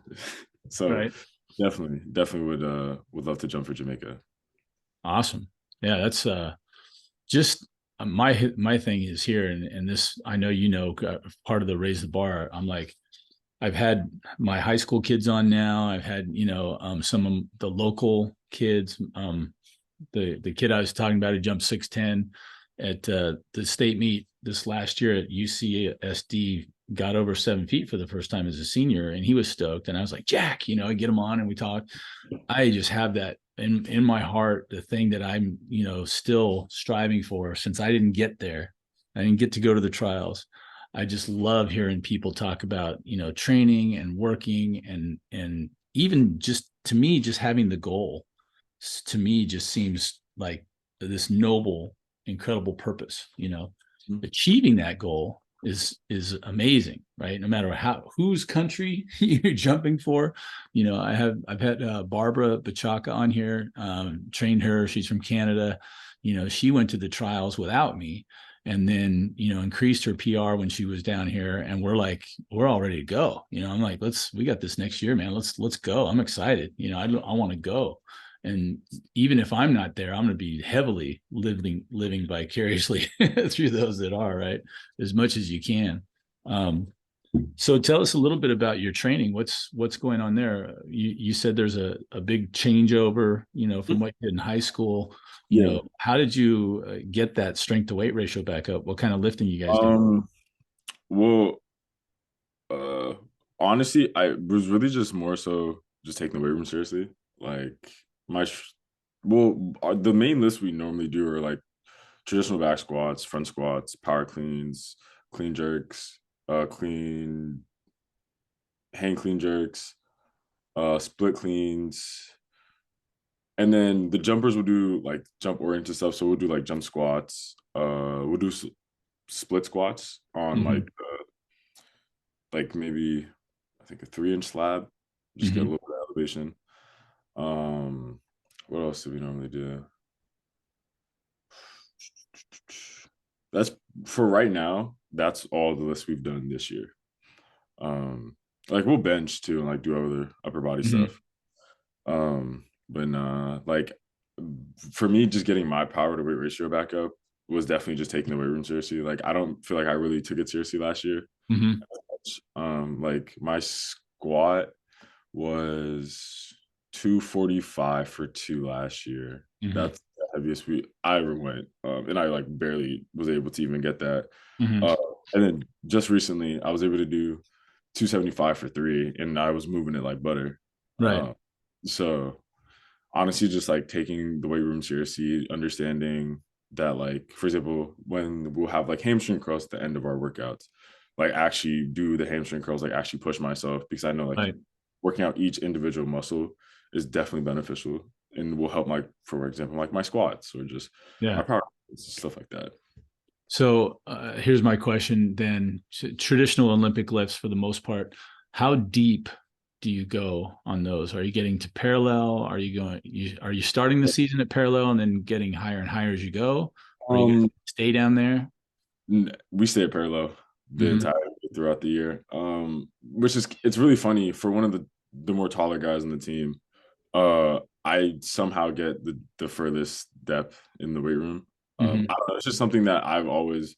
So right. Definitely would love to jump for Jamaica. Awesome. Yeah, that's just my thing is here, and this, I know, part of the Raise the Bar. I'm like, I've had my high school kids on now. I've had, some of the local kids. The kid I was talking about who jumped 6'10" at the state meet this last year at UCSD, got over 7 feet for the first time as a senior, and he was stoked. And I was like, Jack, I get him on and we talk. I just have that in my heart, the thing that I'm, still striving for, since I didn't get there. I didn't get to go to the trials. I just love hearing people talk about, training and working and even just to me, just having the goal to me just seems like this noble, incredible purpose. Mhm. Achieving that goal is amazing, right? No matter whose country you're jumping for. I've had Barbara Bachaka on here, trained her. She's from Canada. She went to the trials without me, and then increased her PR when she was down here, and we're all ready to go. I'm like, we got this next year, man. Let's go. I'm excited. I want to go. And even if I'm not there, I'm going to be heavily living vicariously through those that are, right, as much as you can. So tell us a little bit about your training. What's going on there? You said there's a big changeover, from what you did in high school. Yeah. How did you get that strength to weight ratio back up? What kind of lifting you guys do? Well, uh, honestly, I was really just more so just taking the weight room seriously. Like my, the main list we normally do are like traditional back squats, front squats, power cleans, clean jerks, clean hang clean jerks, split cleans, and then the jumpers will do like jump oriented stuff. So we'll do like jump squats. We'll do split squats on Hmm. like maybe I think a 3-inch slab. Just get a Hmm. little bit of elevation. Um, what else do we normally do? That's for right now. That's all the list we've done this year. Like we'll bench too and like do other upper body Hmm. stuff. But like for me, just getting my power to weight ratio back up was definitely just taking the weight room seriously. Like I don't feel like I really took it seriously last year. Hmm. Like my squat was 245 for two last year. Hmm. That's the heaviest I ever went. And I like barely was able to even get that. Hmm. Uh, and then just recently I was able to do 275 for three and I was moving it like butter. Right. So honestly, just like taking the weight room seriously, understanding that, like, for example, when we'll have like hamstring curls at the end of our workouts, like actually do the hamstring curls, like actually push myself because I know like Right. working out each individual muscle is definitely beneficial and will help my, for example, like my squats or just my Yeah. power stuff like that. So here's my question then. Traditional Olympic lifts, for the most part, how deep do you go on those? Are you getting to parallel? Are you starting the season at parallel and then getting higher and higher as you go? Or are you going to Um, stay down there? we stay at parallel the Hmm. entire throughout the year. Which is it's really funny for one of the more taller guys on the team. I somehow get the furthest depth in the weight room. Hmm. I don't know, it's just something that I've always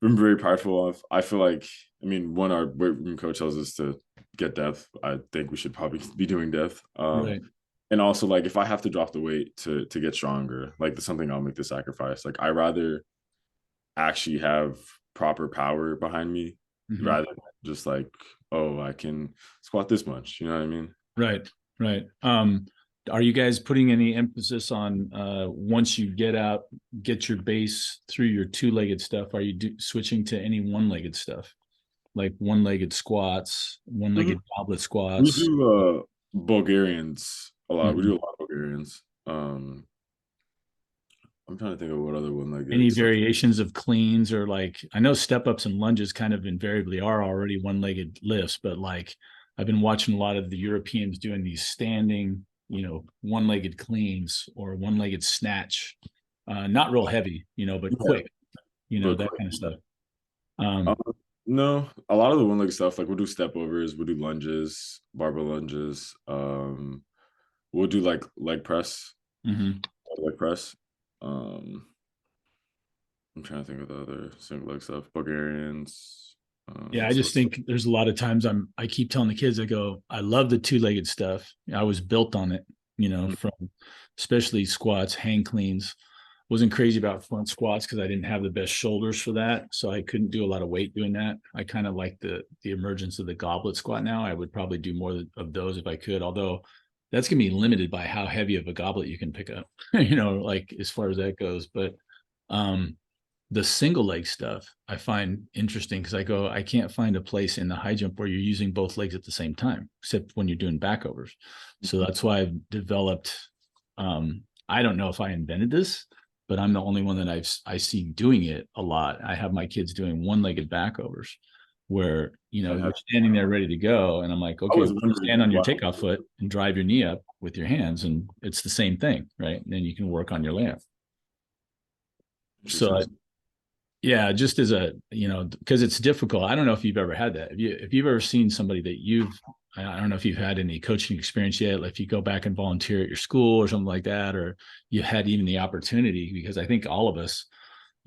been very prideful of. I feel like, I mean, when our weight room coach tells us to get depth, I think we should probably be doing depth. Right. And also like if I have to drop the weight to get stronger, like that's something I'll make the sacrifice. Like I rather actually have proper power behind me Hmm. rather than just like, oh, I can squat this much. You know what I mean? Right. Right. Are you guys putting any emphasis on once you get your base through your two-legged stuff? Are you switching to any one-legged stuff, like one-legged squats, Mhm. one-legged goblet We squats? do Bulgarians a lot. We Mhm. do a lot of Bulgarians. I'm trying to think of what other one Any legged stuff. variations of cleans, or like I know step ups and lunges kind of invariably are already one-legged lifts, but like I've been watching a lot of the Europeans doing these standing, one-legged cleans or one-legged snatch. Not real heavy, but Yeah, quick, but that quick. kind of stuff. Um, Um, no, a lot of the one leg stuff, like we'll do step overs, we'll do lunges, barbell lunges. We'll do like mhm. leg press. Um, I'm trying to think of the other single leg stuff. Bulgarians. Yeah, I So just think there's a lot of times I keep telling the kids, I go, I love the two-legged stuff. I was built on it, from especially squats, hang cleans. Wasn't crazy about front squats because I didn't have the best shoulders for that. So I couldn't do a lot of weight doing that. I kind of like the emergence of the goblet squat now. I would probably do more of those if I could, although that's gonna be limited by how heavy of a goblet you can pick up, like as far as that goes. But um The single leg stuff I find interesting because I can't find a place in the high jump where you're using both legs at the same time, except when you're doing backovers. So that's why I've developed. I don't know if I invented this, but I'm the only one that I see doing it a lot. I have my kids doing one-legged backovers, where you're standing there ready to go, and I'm like, I okay, was well, wondering stand on your why. takeoff foot and drive your knee up with your hands, and it's the same thing, right? And then you can work on your layup. So yeah, just as a, because it's difficult. I don't know if you've ever had that. If you've ever seen somebody that I don't know if you've had any coaching experience yet. Like if you go back and volunteer at your school or something like that, or you had even the opportunity, because I think all of us,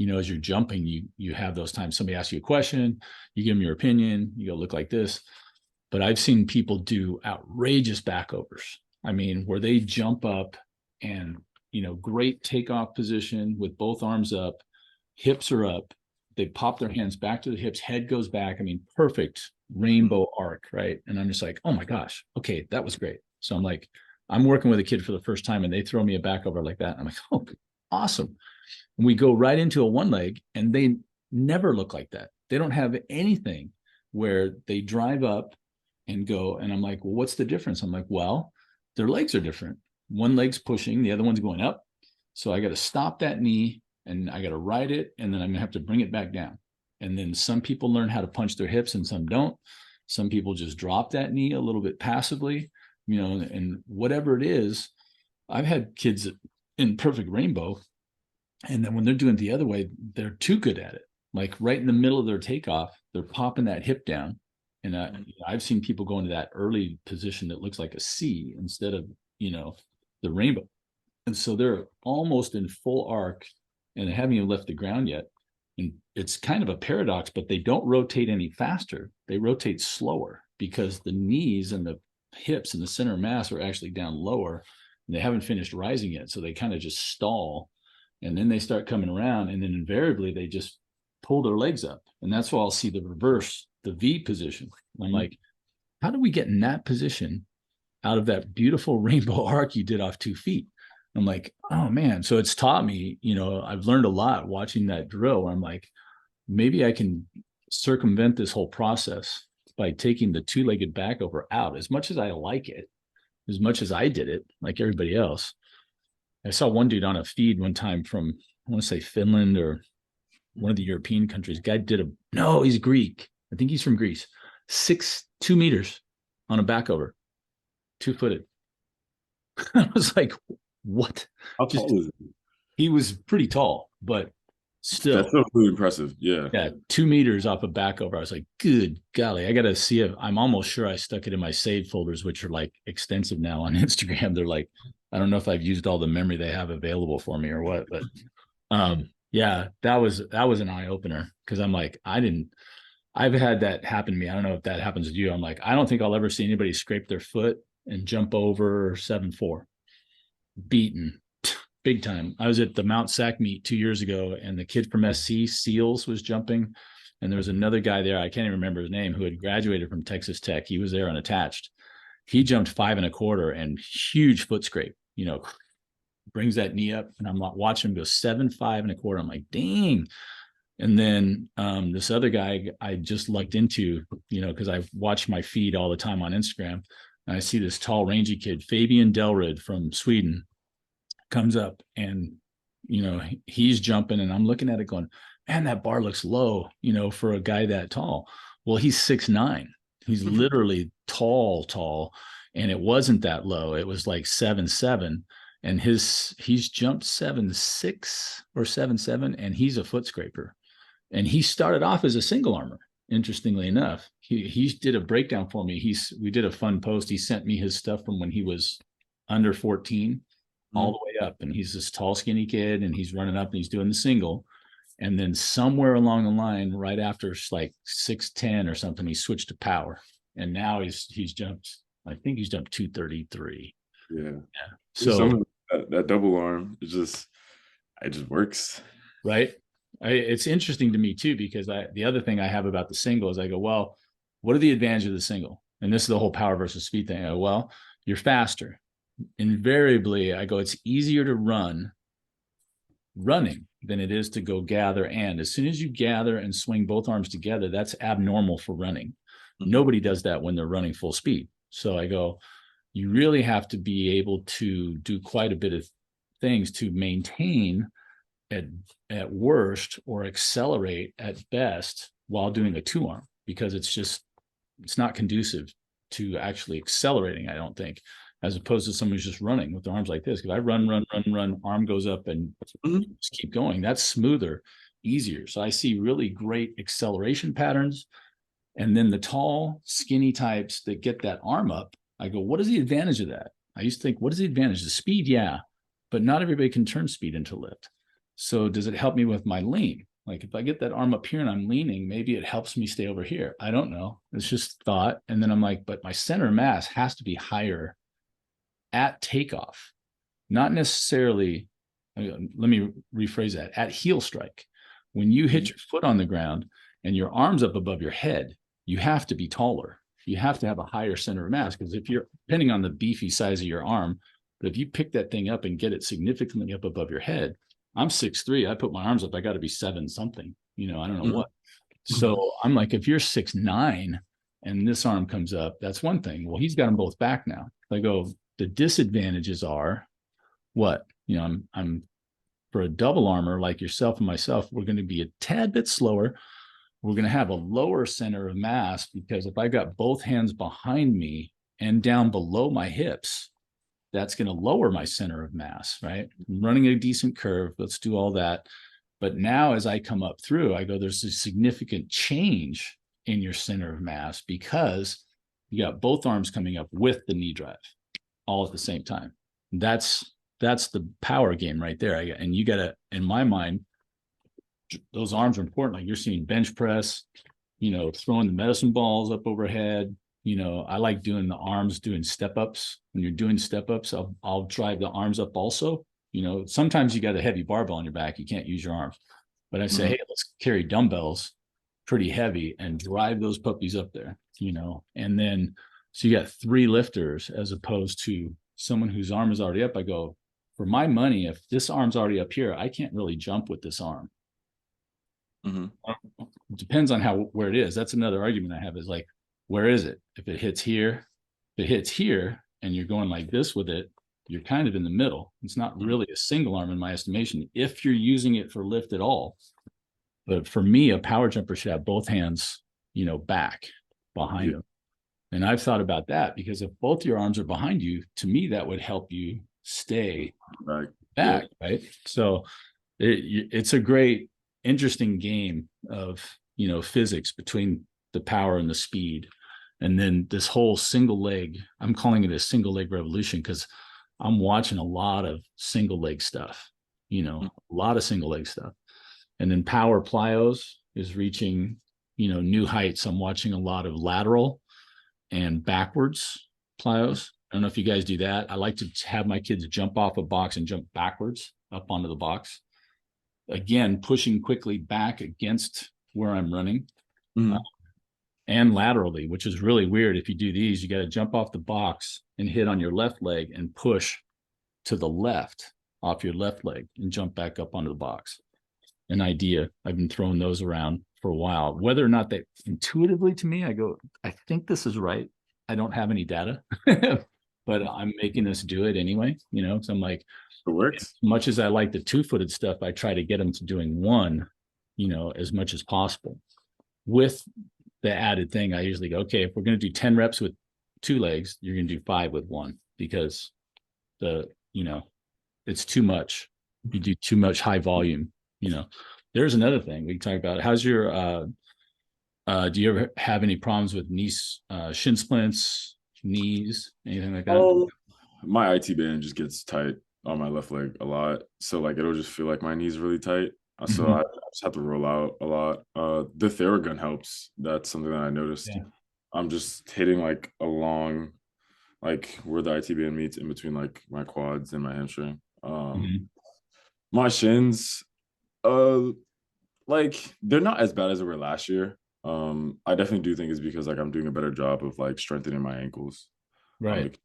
as you're jumping, you have those times somebody asks you a question, you give them your opinion, you go look like this. But I've seen people do outrageous backovers. I mean, where they jump up and, great takeoff position with both arms up, hips are up. They pop their hands back to the hips, head goes back. I mean, perfect rainbow arc, right? And I'm just like, oh my gosh, okay, that was great. So I'm like, I'm working with a kid for the first time and they throw me a back over like that. I'm like, oh, awesome. And we go right into a one leg and they never look like that. They don't have anything where they drive up and go. And I'm like, well, what's the difference? I'm like, well, their legs are different. One leg's pushing, the other one's going up. So I got to stop that knee and I got to ride it, and then I'm gonna have to bring it back down. And then some people learn how to punch their hips and some don't. Some people just drop that knee a little bit passively, and whatever it is. I've had kids in perfect rainbow, and then when they're doing it the other way, they're too good at it. Like right in the middle of their takeoff, they're popping that hip down. And I've seen people go into that early position that looks like a C instead of, the rainbow. And so they're almost in full arc and they haven't even left the ground yet. And it's kind of a paradox, but they don't rotate any faster. They rotate slower because the knees and the hips and the center of mass are actually down lower and they haven't finished rising yet. So they kind of just stall and then they start coming around and then invariably they just pull their legs up. And that's why I'll see the reverse, the V position. I'm like, how do we get in that position out of that beautiful rainbow arc you did off 2 feet? I'm like, oh man. So it's taught me, I've learned a lot watching that drill where I'm like, maybe I can circumvent this whole process by taking the 2-legged back over out. As much as I like it, as much as I did it, like everybody else. I saw one dude on a feed one time from, I want to say Finland or one of the European countries. Guy no, he's Greek. I think he's from Greece. 2 meters on a back over, 2-footed. I was like, what? How tall is it? He was pretty tall, but still. That's still really impressive. Yeah. Yeah, 2 meters off a back over. I was like, good golly, I got to see it. I'm almost sure I stuck it in my saved folders, which are like extensive now on Instagram. They're like, I don't know if I've used all the memory they have available for me or what, but yeah, that was an eye opener because I'm like, I've had that happen to me. I don't know if that happens to you. I'm like, I don't think I'll ever see anybody scrape their foot and jump over 7.4. Beaten big time. I was at the Mount Sac meet 2 years ago and the kid from SC Seals was jumping. And there was another guy there, I can't even remember his name, who had graduated from Texas Tech. He was there unattached. He jumped 5.25 and huge foot scrape, brings that knee up. And I'm watching him go 7.525. I'm like, dang. And then this other guy I just lucked into, because I watch my feed all the time on Instagram. And I see this tall, rangy kid, Fabian Delrid from Sweden, comes up and, he's jumping and I'm looking at it going, man, that bar looks low, for a guy that tall. Well, he's 6'9". He's literally tall. And it wasn't that low. It was like 7'7". And he's jumped 7'6" or 7'7", and he's a foot scraper. And he started off as a single armor. Interestingly enough, he did a breakdown for me. We did a fun post. He sent me his stuff from when he was under 14 all the way up. And he's this tall, skinny kid, and he's running up and he's doing the single. And then somewhere along the line, right after like 6'10" or something, he switched to power. And now he's jumped, I think he's jumped 233. Yeah. So that double arm, it just works. Right. It's interesting to me too, because the other thing I have about the single is I go, well, what are the advantages of the single? And this is the whole power versus speed thing. I go, well, you're faster. Invariably, I go, it's easier to run running than it is to go gather. And as soon as you gather and swing both arms together, that's abnormal for running. Nobody does that when they're running full speed. So I go, you really have to be able to do quite a bit of things to maintain at worst or accelerate at best while doing a two arm, because it's not conducive to actually accelerating, I don't think, as opposed to someone who's just running with their arms like this. Because I run, arm goes up and just keep going. That's smoother, easier. So I see really great acceleration patterns. And then the tall, skinny types that get that arm up, I go, what is the advantage of that? I used to think, what is the advantage? The speed, yeah, but not everybody can turn speed into lift. So does it help me with my lean? Like if I get that arm up here and I'm leaning, maybe it helps me stay over here. I don't know. It's just thought. And then I'm like, but my center of mass has to be higher at takeoff, not necessarily, let me rephrase that, at heel strike. When you hit your foot on the ground and your arm's up above your head, you have to be taller. You have to have a higher center of mass, because if you're, depending on the beefy size of your arm, but if you pick that thing up and get it significantly up above your head, I'm 6'3", I put my arms up, I got to be 7 something, I don't know what. So I'm like, if you're 6'9" and this arm comes up, that's one thing. Well, he's got them both back now. I go, the disadvantages are what? I'm for a double armor like yourself and myself, we're going to be a tad bit slower. We're going to have a lower center of mass, because if I got both hands behind me and down below my hips, that's going to lower my center of mass, right? I'm running a decent curve. Let's do all that. But now as I come up through, I go, there's a significant change in your center of mass, because you got both arms coming up with the knee drive all at the same time. That's the power game right there. And you got to, in my mind, those arms are important. Like you're seeing bench press, throwing the medicine balls up overhead. I like doing the arms, doing step ups. When you're doing step ups, I'll drive the arms up also. Sometimes you got a heavy barbell on your back, you can't use your arms. But I say, hey, let's carry dumbbells pretty heavy and drive those puppies up there, and then so you got 3 lifters as opposed to someone whose arm is already up. I go, for my money, if this arm's already up here, I can't really jump with this arm. It depends on where it is. That's another argument I have, is like, where is it? If it hits here and you're going like this with it, you're kind of in the middle. It's not really a single arm in my estimation, if you're using it for lift at all. But for me, a power jumper should have both hands, back behind them. And I've thought about that, because if both your arms are behind you, to me, that would help you stay back, right? So it's a great, interesting game of, physics between the power and the speed. And then this whole single leg, I'm calling it a single leg revolution, because I'm watching a lot of single leg stuff, a lot of single leg stuff. And then power plyos is reaching, new heights. I'm watching a lot of lateral and backwards plyos. I don't know if you guys do that. I like to have my kids jump off a box and jump backwards up onto the box. Again, pushing quickly back against where I'm running. And laterally, which is really weird. If you do these, you got to jump off the box and hit on your left leg and push to the left off your left leg and jump back up onto the box. An idea. I've been throwing those around for a while. Whether or not they intuitively, to me, I go, I think this is right. I don't have any data, but I'm making us do it anyway. So I'm like, it works. As much as I like the 2-footed stuff, I try to get them to doing one, as much as possible. With the added thing, I usually go, okay, if we're going to do 10 reps with 2 legs, you're going to do 5 with 1, because it's too much. You do too much high volume. There's another thing we can talk about. How's your do you ever have any problems with shin splints, knees, anything like that? My IT band just gets tight on my left leg a lot, so like it'll just feel like my knee's really tight. So I just have to roll out a lot. The Theragun helps. That's something that I noticed. Yeah. I'm just hitting like along, like where the IT band meets in between like my quads and my hamstring. My shins, like they're not as bad as they were last year. I definitely do think it's because like I'm doing a better job of like strengthening my ankles. Right.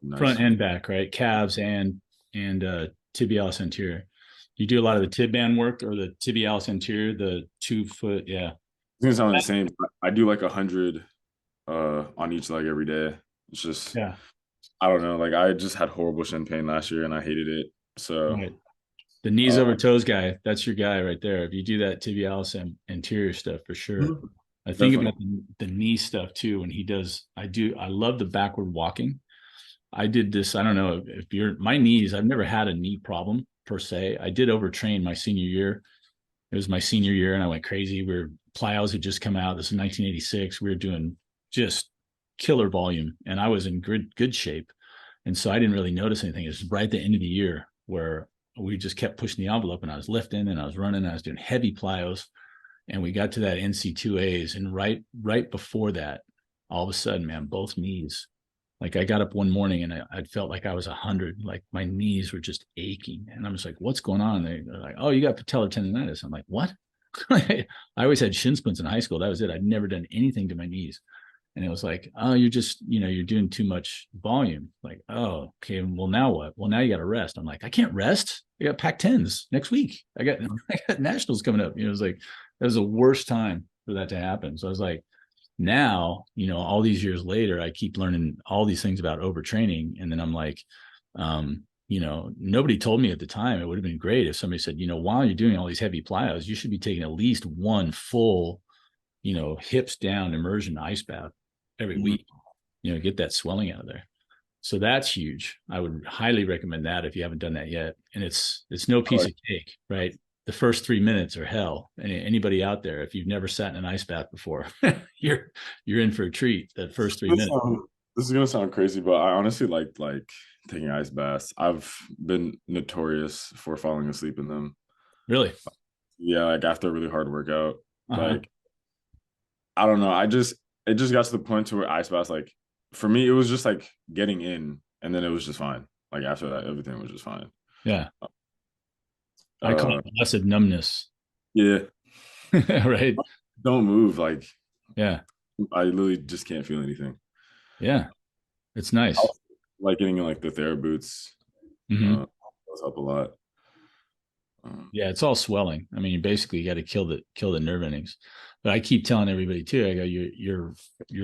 Nice. Front and back, right? Calves and tibialis anterior. You do a lot of the tib band work or the tibialis anterior, the 2 foot. Yeah. It's gonna sound the same. I do like 100 on each leg every day. It's just Yeah. I don't know. Like I just had horrible shin pain last year and I hated it. So Right. The knees uh, over toes guy, that's your guy right there. If you do that tibialis and anterior stuff for sure. mhm, I think definitely. about the knee stuff too when he does. I love the backward walking. I did this. I don't know if you're my knees. I've never had a knee problem per se. I did overtrain my senior year. It was my senior year, and I went crazy. Plyos had just come out. This is 1986. We were doing just killer volume, and I was in good shape. And so I didn't really notice anything. It was right at the end of the year where we just kept pushing the envelope, and I was lifting, and I was running, and I was doing heavy plyos, and we got to that NC2As, and right before that, all of a sudden, man, both knees. Like I got up one morning and I felt like I was 100. Like my knees were just aching, and I'm just like, "What's going on?" They're like, "Oh, you got patellar tendonitis." I'm like, "What?" I always had shin splints in high school. That was it. I'd never done anything to my knees, and it was like, "Oh, you're just you're doing too much volume." Like, "Oh, okay. Well, now what?" "Well, now you got to rest." I'm like, "I can't rest. I got Pac-10s next week. I got nationals coming up." It was like that was the worst time for that to happen. So I was like, now, all these years later, I keep learning all these things about overtraining. And then I'm like, nobody told me at the time. It would have been great if somebody said, while you're doing all these heavy plyos, you should be taking at least one full, hips down immersion ice bath every Mhm. week, get that swelling out of there. So that's huge. I would highly recommend that if you haven't done that yet. And it's no piece of cake, right? The first 3 minutes are hell. Anybody out there, if you've never sat in an ice bath before, you're you're in for a treat. That first three This, minutes, this is gonna sound crazy, but I honestly like taking ice baths. I've been notorious for falling asleep in them. really. Yeah, like after a really hard workout. Uh huh. Like I don't know. It just got to the point to where ice baths like for me it was just like getting in and then it was just fine. Like after that, everything was just fine. Yeah, I call Uh it blessed numbness. yeah. Right. Don't move. Like Yeah. I literally just can't feel anything. Yeah. It's I nice. also like getting in like the Thera boots. Hmm. Those help a lot. Um, Yeah, it's all swelling. I mean, you basically got to kill the nerve endings. But I keep telling everybody too. I go, your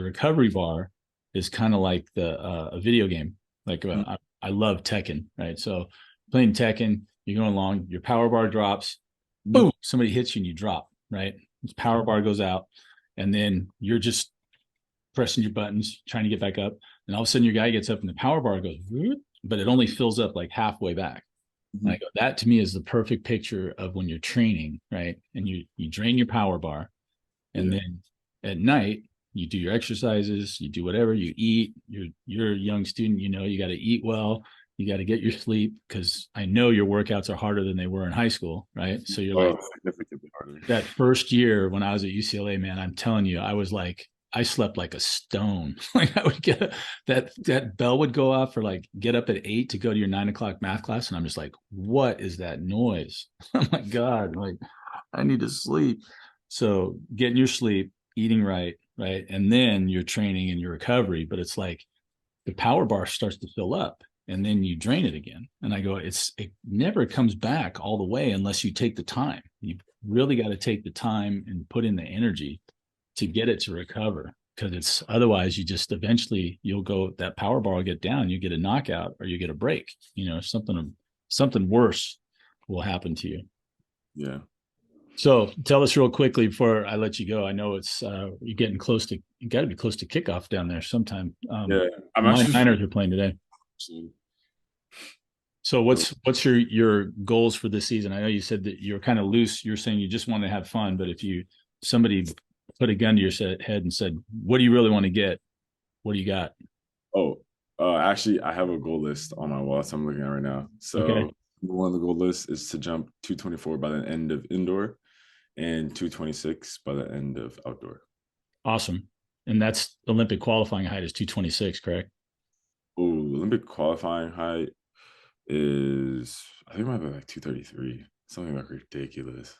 recovery bar is kind of like a video game. Like I love Tekken, right? So playing Tekken, you're going along, your power bar drops, mhm. boom, somebody hits you and you drop, right? This power bar goes out, and then you're just pressing your buttons, trying to get back up, and all of a sudden your guy gets up and the power bar goes, but it only fills up like halfway back. And I go, that to me is the perfect picture of when you're training, right? And you drain your power bar, and Yeah. then at night you do your exercises, you do whatever, you eat. You're a young student, you got to eat well, you got to get your sleep because I know your workouts are harder than they were in high school, right? So you're like Oh, significantly harder. that first year when I was at UCLA, man, I'm telling you, I was like, I slept like a stone. Like I would that bell would go off for like get up at 8 to go to your 9 o'clock math class, and I'm just like, what is that noise? Oh my god, like I need to sleep. So getting your sleep, eating right, and then your training and your recovery. But it's like the power bar starts to fill up and then you drain it again. And I go, it never comes back all the way unless you take the time. You really got to take the time and put in the energy to get it to recover. Because it's otherwise you just eventually you'll go that power bar will get down, you get a knockout or you get a break. Something worse will happen to you. Yeah. So tell us real quickly before I let you go. I know it's you're getting close to you got to be close to kickoff down there sometime. Yeah. I'm My actually Niners are playing today. So what's your goals for this season? I know you said that you're kind of loose. You're saying you just want to have fun, but if somebody put a gun to your head and said, "What do you really want to get?" What do you got? oh, actually, I have a goal list on my wall, so I'm looking at right now. Okay, So one of the goal lists is to jump 224 by the end of indoor and 226 by the end of outdoor. awesome. And that's Olympic qualifying height is 226, correct? Oh, Olympic qualifying height is I think it might be like 233, something like ridiculous.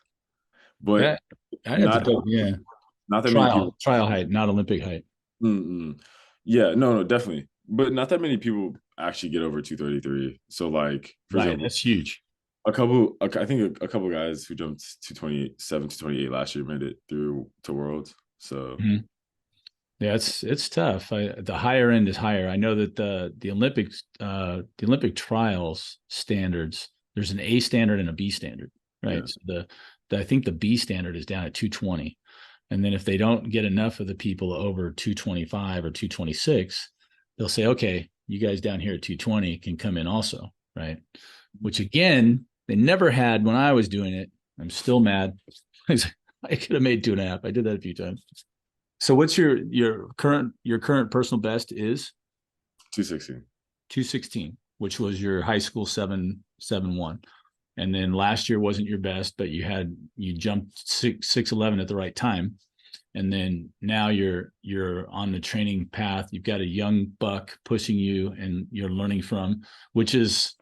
But That I have to not do. Yeah, not that many people. trial height, not Olympic height. Mm-mm. Yeah, no, definitely. But not that many people actually get over 233. So like, for Right, example, that's huge. I think a couple guys who jumped 227, 228 last year made it through to Worlds. So Mhm. Yeah, it's tough. The higher end is higher. I know that the Olympic trials standards, there's an A standard and a B standard, yeah, right? So I think the B standard is down at 220. And then if they don't get enough of the people over 225 or 226, they'll say, okay, you guys down here at 220 can come in also, right? Which again, they never had when I was doing it. I'm still mad. I could have made 2.5. I did that a few times. So what's your current personal best is 216. 216, which was your high school 771. And then last year wasn't your best, but you jumped 611 at the right time. And then now you're on the training path. You've got a young buck pushing you and you're learning from, which is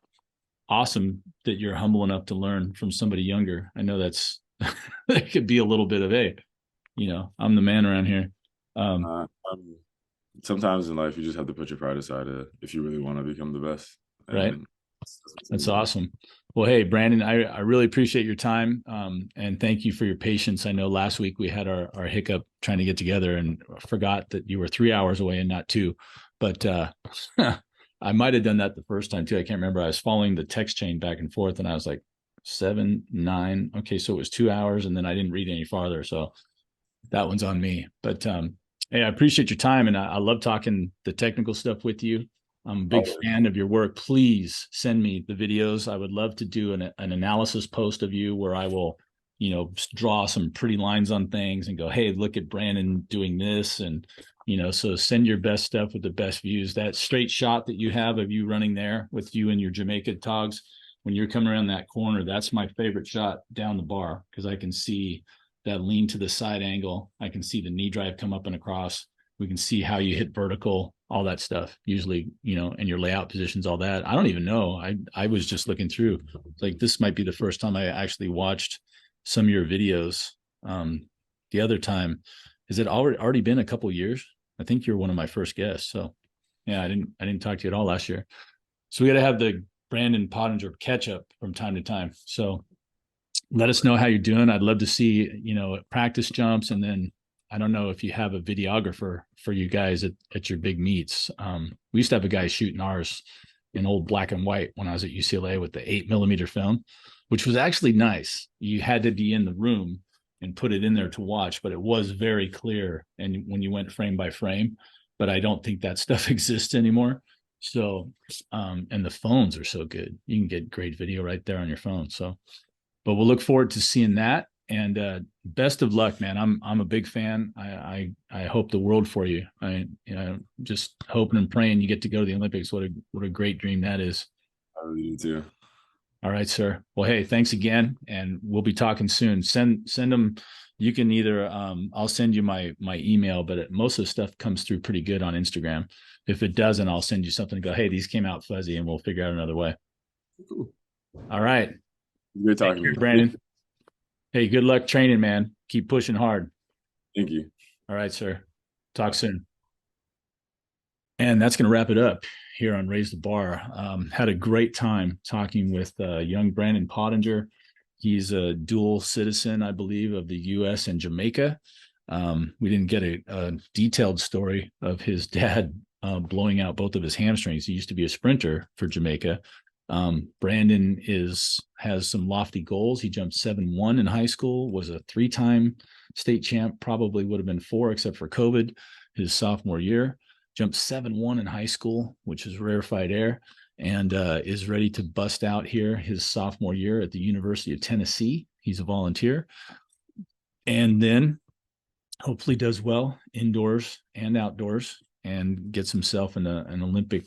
awesome that you're humble enough to learn from somebody younger. I know that could be a little bit of I'm the man around here. Um, Uh, um, Sometimes in life, you just have to put your pride aside if you really want to become the best. right. And that's what That's to do. awesome. Well, hey, Brandon, I really appreciate your time. And thank you for your patience. I know last week we had our hiccup trying to get together and forgot that you were 3 hours away and not two. But I might have done that the first time too. I can't remember. I was following the text chain back and forth and I was like 7, 9. Okay. So it was 2 hours and then I didn't read any farther. So that one's on me. But hey, I appreciate your time and I love talking the technical stuff with you. I'm a big Always. fan of your work. Please send me the videos. I would love to do an analysis post of you where I will, draw some pretty lines on things and go, hey, look at Brandon doing this. And, so send your best stuff with the best views. That straight shot that you have of you running there with you and your Jamaica togs, when you're coming around that corner, that's my favorite shot down the bar because I can see that lean to the side angle. I can see the knee drive come up and across. We can see how you hit vertical, all that stuff. Usually, and your layout positions, all that. I don't even know. I was just looking through. Like this might be the first time I actually watched some of your videos. The other time, has it already been a couple of years? I think you're one of my first guests. So yeah, I didn't talk to you at all last year. So we got to have the Brandon Pottinger catch up from time to time. So let us know how you're doing. I'd love to see, practice jumps. And then I don't know if you have a videographer for you guys at your big meets. We used to have a guy shooting ours in old black and white when I was at UCLA with the 8mm film, which was actually nice. You had to be in the room and put it in there to watch, but it was very clear. And when you went frame by frame, but I don't think that stuff exists anymore. So, and the phones are so good. You can get great video right there on your phone. So, but we'll look forward to seeing that. And best of luck, man. I'm a big fan. I hope the world for you. Just hoping and praying you get to go to the Olympics. What a great dream that is. I really do too. All right, sir. Well, hey, thanks again, and we'll be talking soon. Send them. You can either I'll send you my email, but most of the stuff comes through pretty good on Instagram. If it doesn't, I'll send you something to go, hey, these came out fuzzy, and we'll figure out another way. Cool. All right. Good Take talking to care, you. Brandon. Hey, good luck training, man. Keep pushing hard. Thank you. All right, sir. Talk soon. And that's going to wrap it up here on Raise the Bar. Had a great time talking with young Brandon Pottinger. He's a dual citizen, I believe, of the U.S. and Jamaica. We didn't get a detailed story of his dad blowing out both of his hamstrings. He used to be a sprinter for Jamaica. Brandon has some lofty goals. He jumped 7'1" in high school, was a 3-time state champ, probably would have been 4 except for COVID his sophomore year. Jumped 7'1" in high school, which is rarefied air, and is ready to bust out here his sophomore year at the University of Tennessee. He's a volunteer. And then hopefully does well indoors and outdoors and gets himself in an Olympic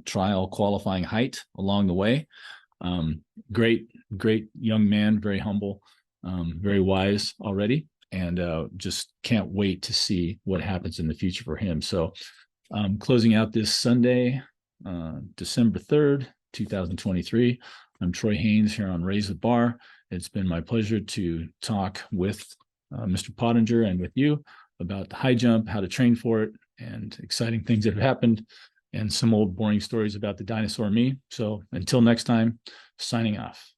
trial qualifying height along the way. Great young man, very humble, very wise already, and just can't wait to see what happens in the future for him. So closing out this Sunday, December 3rd, 2023. I'm Troy Haines here on Raise the Bar. It's been my pleasure to talk with Mr. Pottinger and with you about the high jump, how to train for it, and exciting things that have happened, and some old boring stories about the dinosaur me. So until next time, signing off.